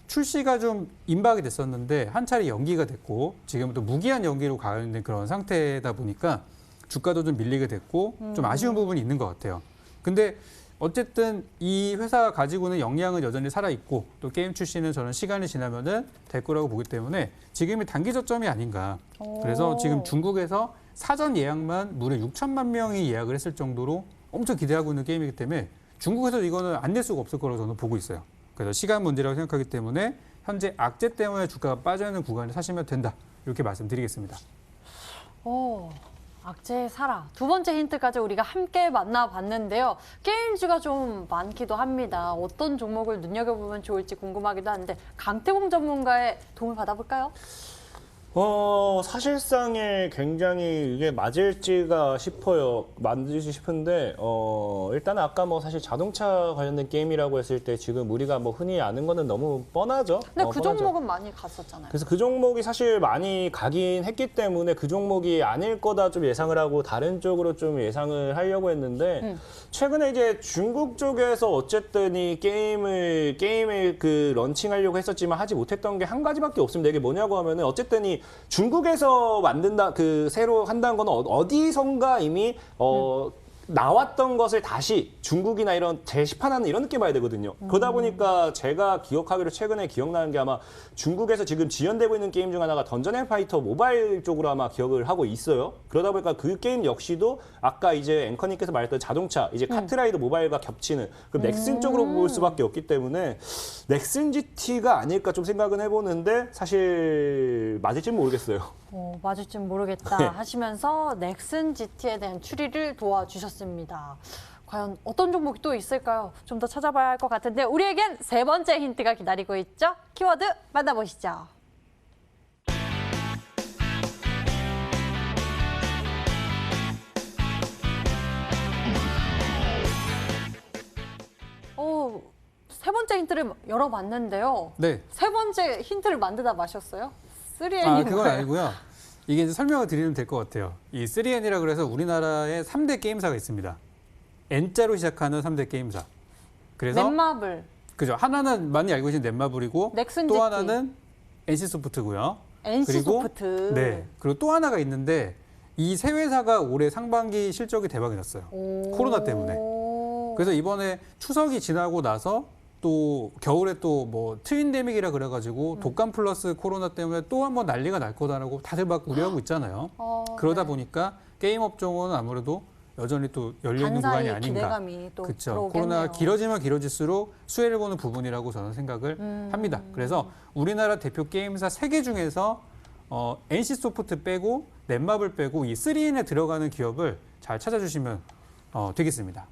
출시가 좀 임박이 됐었는데 한 차례 연기가 됐고 지금 또 무기한 연기로 가는 그런 상태다 보니까 주가도 좀 밀리게 됐고 좀 아쉬운 부분이 있는 것 같아요. 근데 어쨌든 이 회사가 가지고는 역량은 여전히 살아있고 또 게임 출시는 저는 시간이 지나면은 될 거라고 보기 때문에 지금이 단기 저점이 아닌가. 그래서 지금 중국에서 사전 예약만 무려 6천만 명이 예약을 했을 정도로 엄청 기대하고 있는 게임이기 때문에 중국에서 이거는 안 낼 수가 없을 거라고 저는 보고 있어요. 그래서 시간 문제라고 생각하기 때문에 현재 악재 때문에 주가가 빠져있는 구간을 사시면 된다. 이렇게 말씀드리겠습니다. 오, 악재의 사라. 두 번째 힌트까지 우리가 함께 만나봤는데요. 게임주가 좀 많기도 합니다. 어떤 종목을 눈여겨보면 좋을지 궁금하기도 한데 강태공 전문가의 도움을 받아볼까요? 사실상에 굉장히 이게 맞을지가 싶어요. 맞을지 싶은데, 일단 아까 뭐 사실 자동차 관련된 게임이라고 했을 때 지금 우리가 뭐 흔히 아는 거는 너무 뻔하죠. 근데 그 뻔하죠. 종목은 많이 갔었잖아요. 그래서 그 종목이 사실 많이 가긴 했기 때문에 그 종목이 아닐 거다 좀 예상을 하고 다른 쪽으로 좀 예상을 하려고 했는데 최근에 이제 중국 쪽에서 어쨌든 이 게임을 그 런칭하려고 했었지만 하지 못했던 게 한 가지밖에 없습니다. 이게 뭐냐고 하면은 어쨌든 이 중국에서 만든다 그 새로 한다는 건 어디선가 이미 나왔던 것을 다시 중국이나 이런 재시판하는 이런 느낌 봐야 되거든요. 그러다 보니까 제가 기억하기로 최근에 기억나는 게 아마 중국에서 지금 지연되고 있는 게임 중 하나가 던전 앤 파이터 모바일 쪽으로 아마 기억을 하고 있어요. 그러다 보니까 그 게임 역시도 아까 이제 앵커님께서 말했던 자동차, 이제 카트라이더 모바일과 겹치는 그 넥슨 쪽으로 볼 수밖에 없기 때문에 넥슨 GT가 아닐까 좀 생각은 해보는데 사실 맞을지는 모르겠어요. 맞을진 모르겠다 네. 하시면서 넥슨 GT에 대한 추리를 도와주셨습니다. 과연 어떤 종목이 또 있을까요? 좀 더 찾아봐야 할 것 같은데 우리에겐 세 번째 힌트가 기다리고 있죠. 키워드 만나보시죠. 세 번째 힌트를 열어봤는데요. 네. 세 번째 힌트를 만드다 마셨어요? 3N이 그건 아니고요. 이게 이제 설명을 드리면 될 것 같아요. 이 3N이라 그래서 우리나라에 3대 게임사가 있습니다. N자로 시작하는 3대 게임사. 그래서 넷마블, 그죠. 하나는 많이 알고 계신 넷마블이고 넥슨 또 GT. 하나는 NC소프트고요. NC소프트. 네. 그리고 또 하나가 있는데 이 세 회사가 올해 상반기 실적이 대박이 났어요. 코로나 때문에. 그래서 이번에 추석이 지나고 나서 또 겨울에 또 뭐 트윈데믹이라 그래가지고 독감 플러스 코로나 때문에 또 한번 난리가 날 거다라고 다들 막 우려하고 있잖아요. 그러다 네. 보니까 게임 업종은 아무래도 여전히 또 열려있는 구간이 반사의 아닌가. 기대감이 또 그렇죠. 들어오겠네요. 코로나가 길어지면 길어질수록 수혜를 보는 부분이라고 저는 생각을 합니다. 그래서 우리나라 대표 게임사 3개 중에서 NC소프트 빼고 넷마블 빼고 이 3N에 들어가는 기업을 잘 찾아주시면 되겠습니다.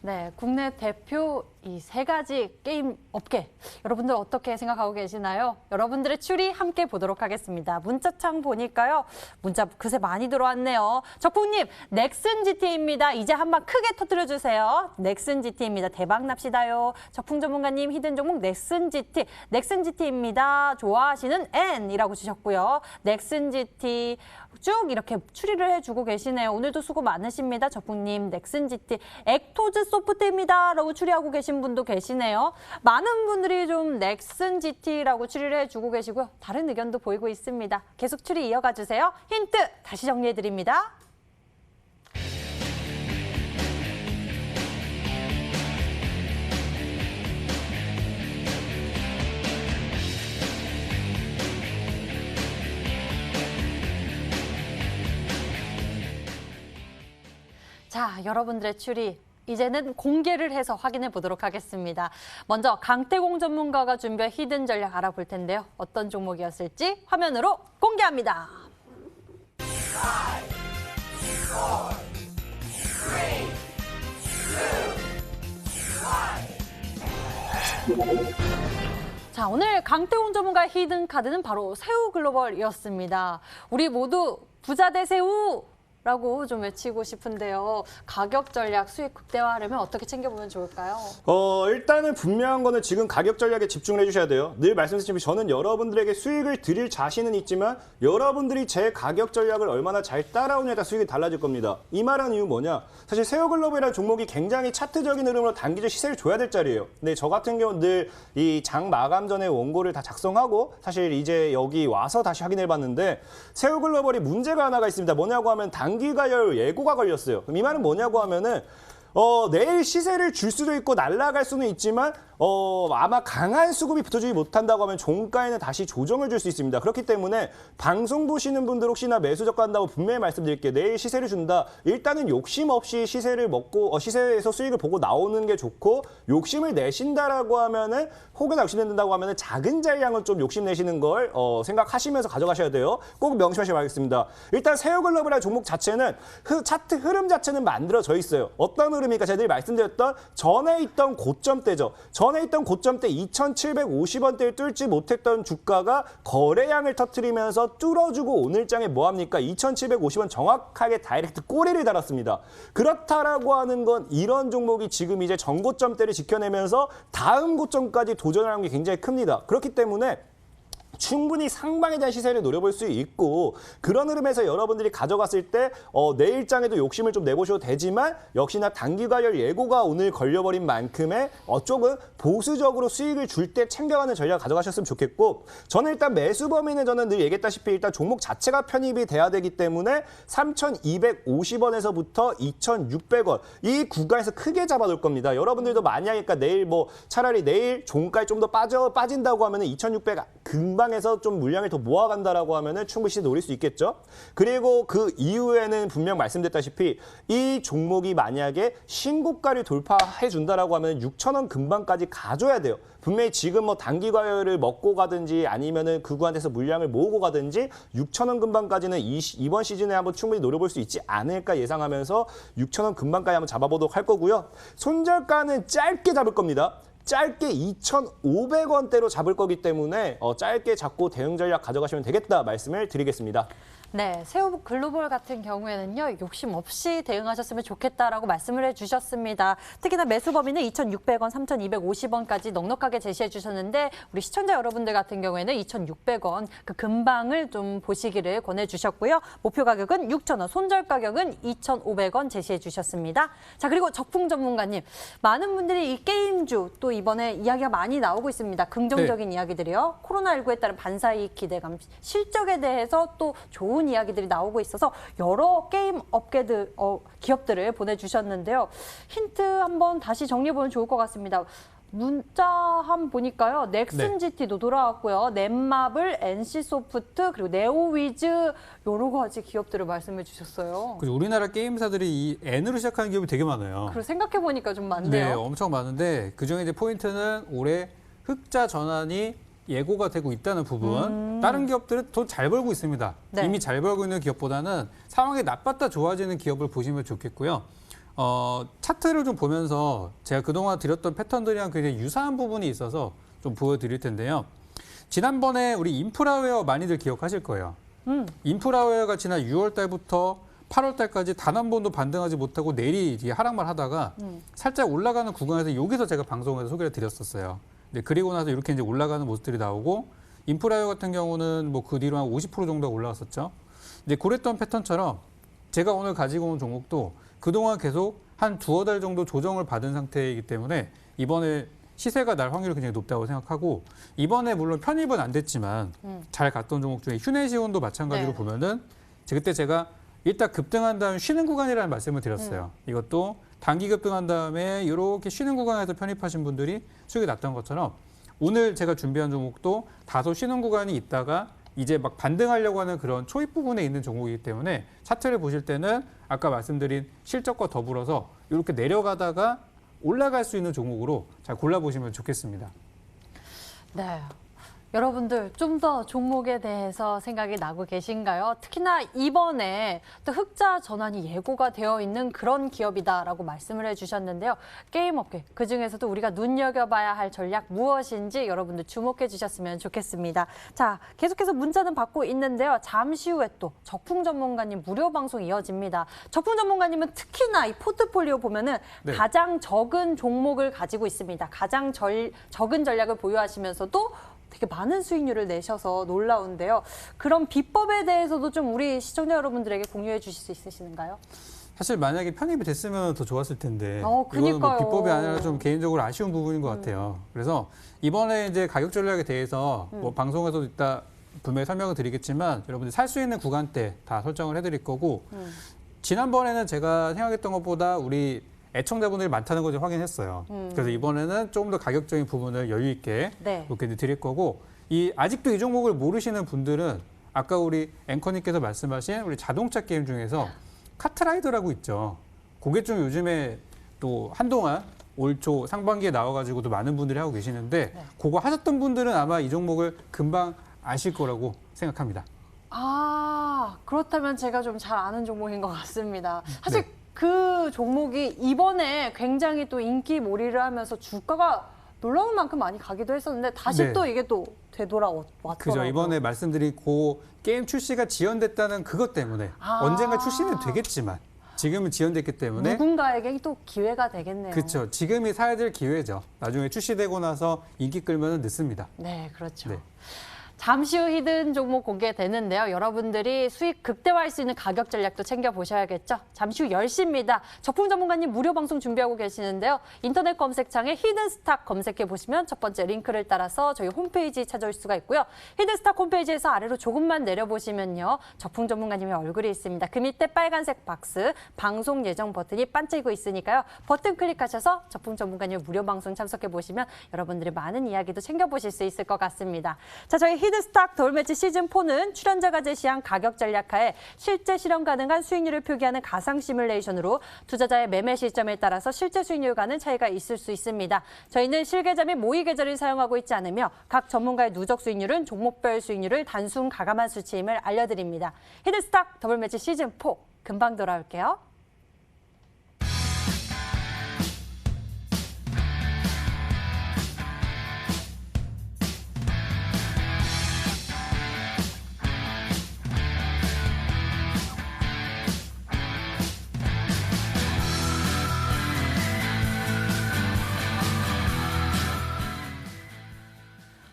네, 국내 대표 이 세 가지 게임 업계 여러분들 어떻게 생각하고 계시나요? 여러분들의 추리 함께 보도록 하겠습니다. 문자창 보니까요. 문자 그새 많이 들어왔네요. 적풍님, 넥슨 GT입니다. 이제 한번 크게 터뜨려 주세요. 넥슨 GT입니다. 대박 납시다요. 적풍 전문가님, 히든 종목 넥슨 GT입니다. 좋아하시는 N이라고 주셨고요. 넥슨 GT 쭉 이렇게 추리를 해주고 계시네요. 오늘도 수고 많으십니다. 적풍님, 넥슨 GT, 액토즈 소프트입니다. 라고 추리하고 계신 분도 계시네요. 많은 분들이 좀 넥슨 GT라고 추리를 해주고 계시고요. 다른 의견도 보이고 있습니다. 계속 추리 이어가 주세요. 힌트 다시 정리해드립니다. 자, 여러분들의 추리 이제는 공개를 해서 확인해 보도록 하겠습니다. 먼저 강태공 전문가가 준비한 히든 전략 알아볼 텐데요. 어떤 종목이었을지 화면으로 공개합니다. 자, 오늘 강태공 전문가의 히든 카드는 바로 새우글로벌이었습니다. 우리 모두 부자 대 새우! 라고 좀 외치고 싶은데요. 가격 전략 수익 극대화하려면 어떻게 챙겨보면 좋을까요? 일단은 분명한 거는 지금 가격 전략에 집중을 해주셔야 돼요. 늘 말씀드렸지만 저는 여러분들에게 수익을 드릴 자신은 있지만 여러분들이 제 가격 전략을 얼마나 잘 따라오냐에 따라 수익이 달라질 겁니다. 이 말하는 이유 뭐냐? 사실 새우글로벌이라는 종목이 굉장히 차트적인 흐름으로 단기적 시세를 줘야 될 자리예요. 근데 저 같은 경우는 늘 이 장 마감 전에 원고를 다 작성하고 사실 이제 여기 와서 다시 확인해봤는데 새우글로벌이 문제가 하나가 있습니다. 뭐냐고 하면 단기가열 예고가 걸렸어요. 그럼 이 말은 뭐냐고 하면은 내일 시세를 줄 수도 있고 날아갈 수는 있지만 아마 강한 수급이 붙어주지 못한다고 하면 종가에는 다시 조정을 줄 수 있습니다. 그렇기 때문에 방송 보시는 분들 혹시나 매수 저가한다고 분명히 말씀드릴게요. 내일 시세를 준다. 일단은 욕심 없이 시세를 먹고 시세에서 수익을 보고 나오는 게 좋고 욕심을 내신다라고 하면은 혹여나 욕심낸다고 하면은 작은 잔량은 좀 욕심내시는 걸 생각하시면서 가져가셔야 돼요. 꼭 명심하시기 바라겠습니다. 일단 새우글로벌이라는 종목 자체는 차트 흐름 자체는 만들어져 있어요. 어떤 흐름? 흐름이니까 제가 늘 말씀드렸던 전에 있던 고점대죠. 전에 있던 고점대 2,750원대를 뚫지 못했던 주가가 거래량을 터뜨리면서 뚫어주고 오늘 장에 뭐합니까? 2,750원 정확하게 다이렉트 꼬리를 달았습니다. 그렇다라고 하는 건 이런 종목이 지금 이제 전고점대를 지켜내면서 다음 고점까지 도전하는 게 굉장히 큽니다. 그렇기 때문에 충분히 상방에 대한 시세를 노려볼 수 있고 그런 흐름에서 여러분들이 가져갔을 때 내일장에도 욕심을 좀 내보셔도 되지만 역시나 단기과열 예고가 오늘 걸려버린 만큼의 조금 보수적으로 수익을 줄 때 챙겨가는 전략 가져가셨으면 좋겠고 저는 일단 매수 범위는 저는 늘 얘기했다시피 일단 종목 자체가 편입이 돼야 되기 때문에 3,250원에서부터 2,600원 이 구간에서 크게 잡아둘 겁니다. 여러분들도 만약에 내일 차라리 내일 종가에 좀 더 빠진다고 하면은 2,600 금방에서 좀 물량을 더 모아간다라고 하면은 충분히 노릴 수 있겠죠. 그리고 그 이후에는 분명 말씀드렸다시피 이 종목이 만약에 신고가를 돌파해 준다라고 하면 6,000원 금방까지 가줘야 돼요. 분명히 지금 단기 과열을 먹고 가든지 아니면은 그 구간에서 물량을 모으고 가든지 6,000원 금방까지는 이번 시즌에 한번 충분히 노려볼 수 있지 않을까 예상하면서 6,000원 금방까지 한번 잡아보도록 할 거고요. 손절가는 짧게 잡을 겁니다. 짧게 2,500원대로 잡을 거기 때문에 짧게 잡고 대응 전략 가져가시면 되겠다 말씀을 드리겠습니다. 네, 새우 글로벌 같은 경우에는요, 욕심 없이 대응하셨으면 좋겠다라고 말씀을 해주셨습니다. 특히나 매수 범위는 2,600원, 3,250원까지 넉넉하게 제시해 주셨는데 우리 시청자 여러분들 같은 경우에는 2,600원 그 근방을 좀 보시기를 권해주셨고요. 목표 가격은 6,000원, 손절 가격은 2,500원 제시해 주셨습니다. 자, 그리고 적풍 전문가님, 많은 분들이 이 게임주 또 이번에 이야기가 많이 나오고 있습니다. 긍정적인 이야기들이요. 코로나19에 따른 반사이익 기대감, 실적에 대해서 또 좋은 이야기들이 나오고 있어서 여러 게임 업계들, 기업들을 보내주셨는데요. 힌트 한번 다시 정리해보면 좋을 것 같습니다. 문자 한번 보니까요. 넥슨 GT도 돌아왔고요. 넷마블, NC소프트, 그리고 네오위즈 여러 가지 기업들을 말씀해 주셨어요. 그리고 우리나라 게임사들이 이 N으로 시작하는 기업이 되게 많아요. 그리고 생각해보니까 좀 많네요. 네, 엄청 많은데 그중에 이제 포인트는 올해 흑자 전환이 예고가 되고 있다는 부분. 다른 기업들은 더 잘 벌고 있습니다. 네. 이미 잘 벌고 있는 기업보다는 상황이 나빴다 좋아지는 기업을 보시면 좋겠고요. 차트를 좀 보면서 제가 그동안 드렸던 패턴들이랑 굉장히 유사한 부분이 있어서 좀 보여드릴 텐데요. 지난번에 우리 인프라웨어 많이들 기억하실 거예요. 인프라웨어가 지난 6월 달부터 8월 달까지 단 한 번도 반등하지 못하고 내리 뒤에 하락만 하다가 살짝 올라가는 구간에서 여기서 제가 방송에서 소개를 드렸었어요. 네, 그리고 나서 이렇게 이제 올라가는 모습들이 나오고 인프라웨어 같은 경우는 그 뒤로 한 50% 정도 올라왔었죠. 이제 그랬던 패턴처럼 제가 오늘 가지고 온 종목도 그동안 계속 한 두어 달 정도 조정을 받은 상태이기 때문에 이번에 시세가 날 확률이 굉장히 높다고 생각하고 이번에 물론 편입은 안 됐지만 잘 갔던 종목 중에 휴내지원도 마찬가지로 보면은 그때 제가 일단 급등한 다음 쉬는 구간이라는 말씀을 드렸어요. 이것도 단기 급등한 다음에 이렇게 쉬는 구간에서 편입하신 분들이 수익이 났던 것처럼 오늘 제가 준비한 종목도 다소 쉬는 구간이 있다가 이제 막 반등하려고 하는 그런 초입 부분에 있는 종목이기 때문에 차트를 보실 때는 아까 말씀드린 실적과 더불어서 이렇게 내려가다가 올라갈 수 있는 종목으로 잘 골라보시면 좋겠습니다. 네. 여러분들 좀 더 종목에 대해서 생각이 나고 계신가요? 특히나 이번에 또 흑자 전환이 예고가 되어 있는 그런 기업이다라고 말씀을 해주셨는데요. 게임 업계, 그중에서도 우리가 눈여겨봐야 할 전략 무엇인지 여러분들 주목해 주셨으면 좋겠습니다. 자, 계속해서 문자는 받고 있는데요. 잠시 후에 또 적풍 전문가님 무료 방송 이어집니다. 적풍 전문가님은 특히나 이 포트폴리오 보면은 가장 적은 종목을 가지고 있습니다. 가장 적은 전략을 보유하시면서도 되게 많은 수익률을 내셔서 놀라운데요. 그런 비법에 대해서도 좀 우리 시청자 여러분들에게 공유해 주실 수 있으신가요? 사실 만약에 편입이 됐으면 더 좋았을 텐데 이거는 그러니까요. 비법이 아니라 좀 개인적으로 아쉬운 부분인 것 같아요. 그래서 이번에 이제 가격 전략에 대해서 방송에서도 이따 분명히 설명을 드리겠지만 여러분들 살 수 있는 구간대 다 설정을 해드릴 거고 지난번에는 제가 생각했던 것보다 우리 애청자분들이 많다는 걸 확인했어요. 그래서 이번에는 조금 더 가격적인 부분을 여유 있게 이렇게 드릴 거고 아직도 이 종목을 모르시는 분들은 아까 우리 앵커님께서 말씀하신 우리 자동차 게임 중에서 카트라이더라고 있죠. 그게 좀 요즘에 또 한동안 올 초 상반기에 나와가지고도 많은 분들이 하고 계시는데 그거 하셨던 분들은 아마 이 종목을 금방 아실 거라고 생각합니다. 아, 그렇다면 제가 좀 잘 아는 종목인 것 같습니다. 사실 그 종목이 이번에 굉장히 또 인기몰이를 하면서 주가가 놀라운 만큼 많이 가기도 했었는데 다시 네. 또 이게 또 되돌아왔더라고요. 그죠. 이번에 말씀드린 그 게임 출시가 지연됐다는 그것 때문에 언젠가 출시는 되겠지만 지금은 지연됐기 때문에 누군가에게 또 기회가 되겠네요. 그렇죠. 지금이 사야 될 기회죠. 나중에 출시되고 나서 인기 끌면 늦습니다. 네, 그렇죠. 네. 잠시 후 히든 종목 공개되는데요. 여러분들이 수익 극대화할 수 있는 가격 전략도 챙겨보셔야겠죠. 잠시 후 10시입니다. 적풍 전문가님 무료 방송 준비하고 계시는데요. 인터넷 검색창에 히든스탁 검색해보시면 첫 번째 링크를 따라서 저희 홈페이지 찾아올 수가 있고요. 히든스탁 홈페이지에서 아래로 조금만 내려보시면요. 적풍 전문가님의 얼굴이 있습니다. 그 밑에 빨간색 박스, 방송 예정 버튼이 반짝이고 있으니까요. 버튼 클릭하셔서 적풍 전문가님의 무료 방송 참석해보시면 여러분들의 많은 이야기도 챙겨보실 수 있을 것 같습니다. 자, 저희 히든스탁 더블매치 시즌4는 출연자가 제시한 가격 전략하에 실제 실현 가능한 수익률을 표기하는 가상 시뮬레이션으로 투자자의 매매 시점에 따라서 실제 수익률과는 차이가 있을 수 있습니다. 저희는 실계좌 및 모의 계좌를 사용하고 있지 않으며 각 전문가의 누적 수익률은 종목별 수익률을 단순 가감한 수치임을 알려드립니다. 히든스탁 더블매치 시즌4 금방 돌아올게요.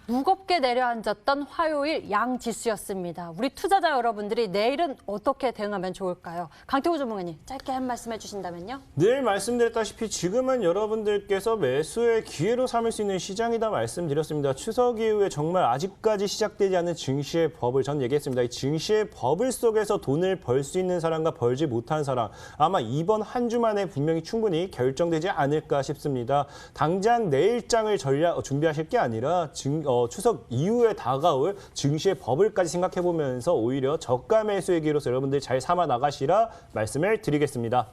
무겁게 내려앉았던 화요일 양지수였습니다. 우리 투자자 여러분들이 내일은 어떻게 대응하면 좋을까요? 강태호 전문가님 짧게 한 말씀 해주신다면요. 늘 말씀드렸다시피 지금은 여러분들께서 매수의 기회로 삼을 수 있는 시장이다 말씀드렸습니다. 추석 이후에 정말 아직까지 시작되지 않은 증시의 법을 전 얘기했습니다. 이 증시의 법을 속에서 돈을 벌 수 있는 사람과 벌지 못한 사람 아마 이번 한 주만에 분명히 충분히 결정되지 않을까 싶습니다. 당장 내일장을 준비하실 게 아니라 추석 이후에 다가올 증시의 버블까지 생각해보면서 오히려 저가 매수의 기회로서 여러분들 잘 삼아 나가시라 말씀을 드리겠습니다.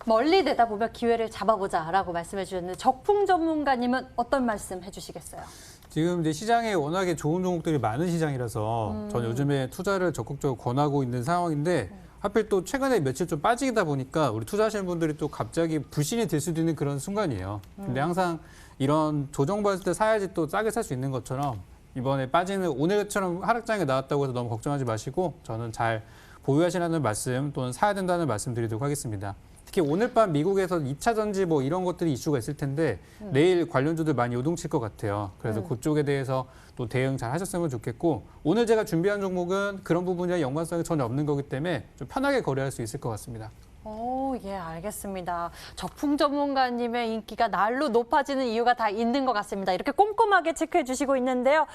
멀리 내다보며 기회를 잡아보자라고 말씀해 주셨는데 적풍 전문가님은 어떤 말씀 해주시겠어요? 지금 이제 시장에 워낙에 좋은 종목들이 많은 시장이라서 저는 요즘에 투자를 적극적으로 권하고 있는 상황인데 하필 또 최근에 며칠 좀 빠지다 보니까 우리 투자하시는 분들이 또 갑자기 불신이 들 수도 있는 그런 순간이에요. 근데 항상 이런 조정받을 때 사야지 또 싸게 살 수 있는 것처럼 이번에 빠지는 오늘처럼 하락장에 나왔다고 해서 너무 걱정하지 마시고 저는 잘 보유하시라는 말씀 또는 사야 된다는 말씀 드리도록 하겠습니다. 특히 오늘 밤 미국에서 2차 전지 뭐 이런 것들이 이슈가 있을 텐데 내일 관련주들 많이 요동칠 것 같아요. 그래서 그쪽에 대해서 또 대응 잘 하셨으면 좋겠고 오늘 제가 준비한 종목은 그런 부분이랑 연관성이 전혀 없는 거기 때문에 좀 편하게 거래할 수 있을 것 같습니다. 오, 예, 알겠습니다. 적풍 전문가님의 인기가 날로 높아지는 이유가 다 있는 것 같습니다. 이렇게 꼼꼼하게 체크해 주시고 있는데요.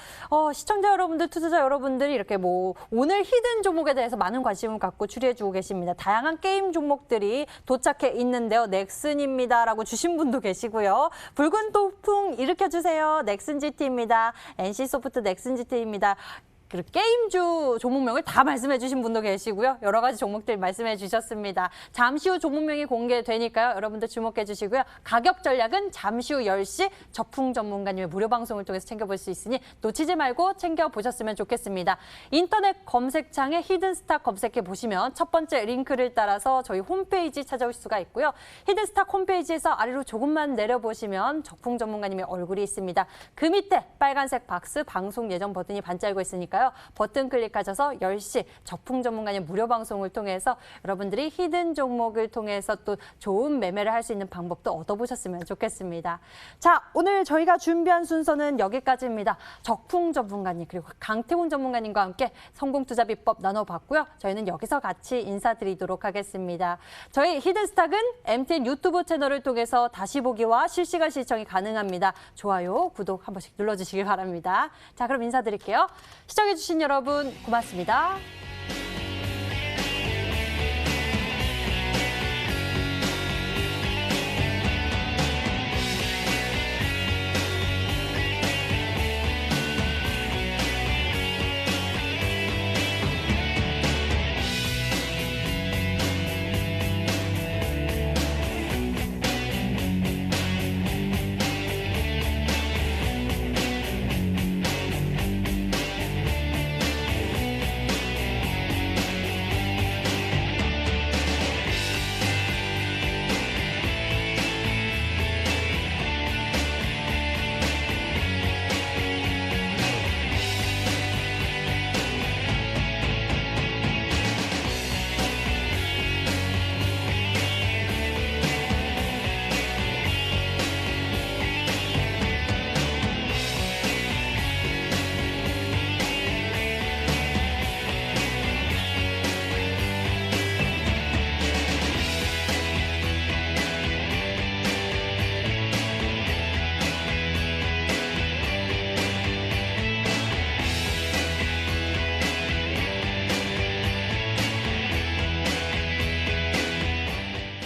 시청자 여러분들, 투자자 여러분들이 이렇게 오늘 히든 종목에 대해서 많은 관심을 갖고 추리해 주고 계십니다. 다양한 게임 종목들이 도착해 있는데요. 넥슨입니다라고 주신 분도 계시고요. 붉은 돌풍 일으켜주세요. 넥슨GT입니다. NC소프트 넥슨GT입니다. 그리고 게임주 종목명을 다 말씀해 주신 분도 계시고요. 여러 가지 종목들 말씀해 주셨습니다. 잠시 후 종목명이 공개되니까요. 여러분들 주목해 주시고요. 가격 전략은 잠시 후 10시 적풍 전문가님의 무료 방송을 통해서 챙겨볼 수 있으니 놓치지 말고 챙겨보셨으면 좋겠습니다. 인터넷 검색창에 히든스탁 검색해 보시면 첫 번째 링크를 따라서 저희 홈페이지 찾아올 수가 있고요. 히든스탁 홈페이지에서 아래로 조금만 내려보시면 적풍 전문가님의 얼굴이 있습니다. 그 밑에 빨간색 박스 방송 예정 버튼이 반짝이고 있으니까요. 버튼 클릭하셔서 10시 적풍 전문가님 무료 방송을 통해서 여러분들이 히든 종목을 통해서 또 좋은 매매를 할 수 있는 방법도 얻어보셨으면 좋겠습니다. 자, 오늘 저희가 준비한 순서는 여기까지입니다. 적풍 전문가님 그리고 강태훈 전문가님과 함께 성공 투자 비법 나눠봤고요. 저희는 여기서 같이 인사드리도록 하겠습니다. 저희 히든스탁은 MTN 유튜브 채널을 통해서 다시 보기와 실시간 시청이 가능합니다. 좋아요, 구독 한 번씩 눌러주시기 바랍니다. 자, 그럼 인사드릴게요. 시청해주신 여러분 고맙습니다.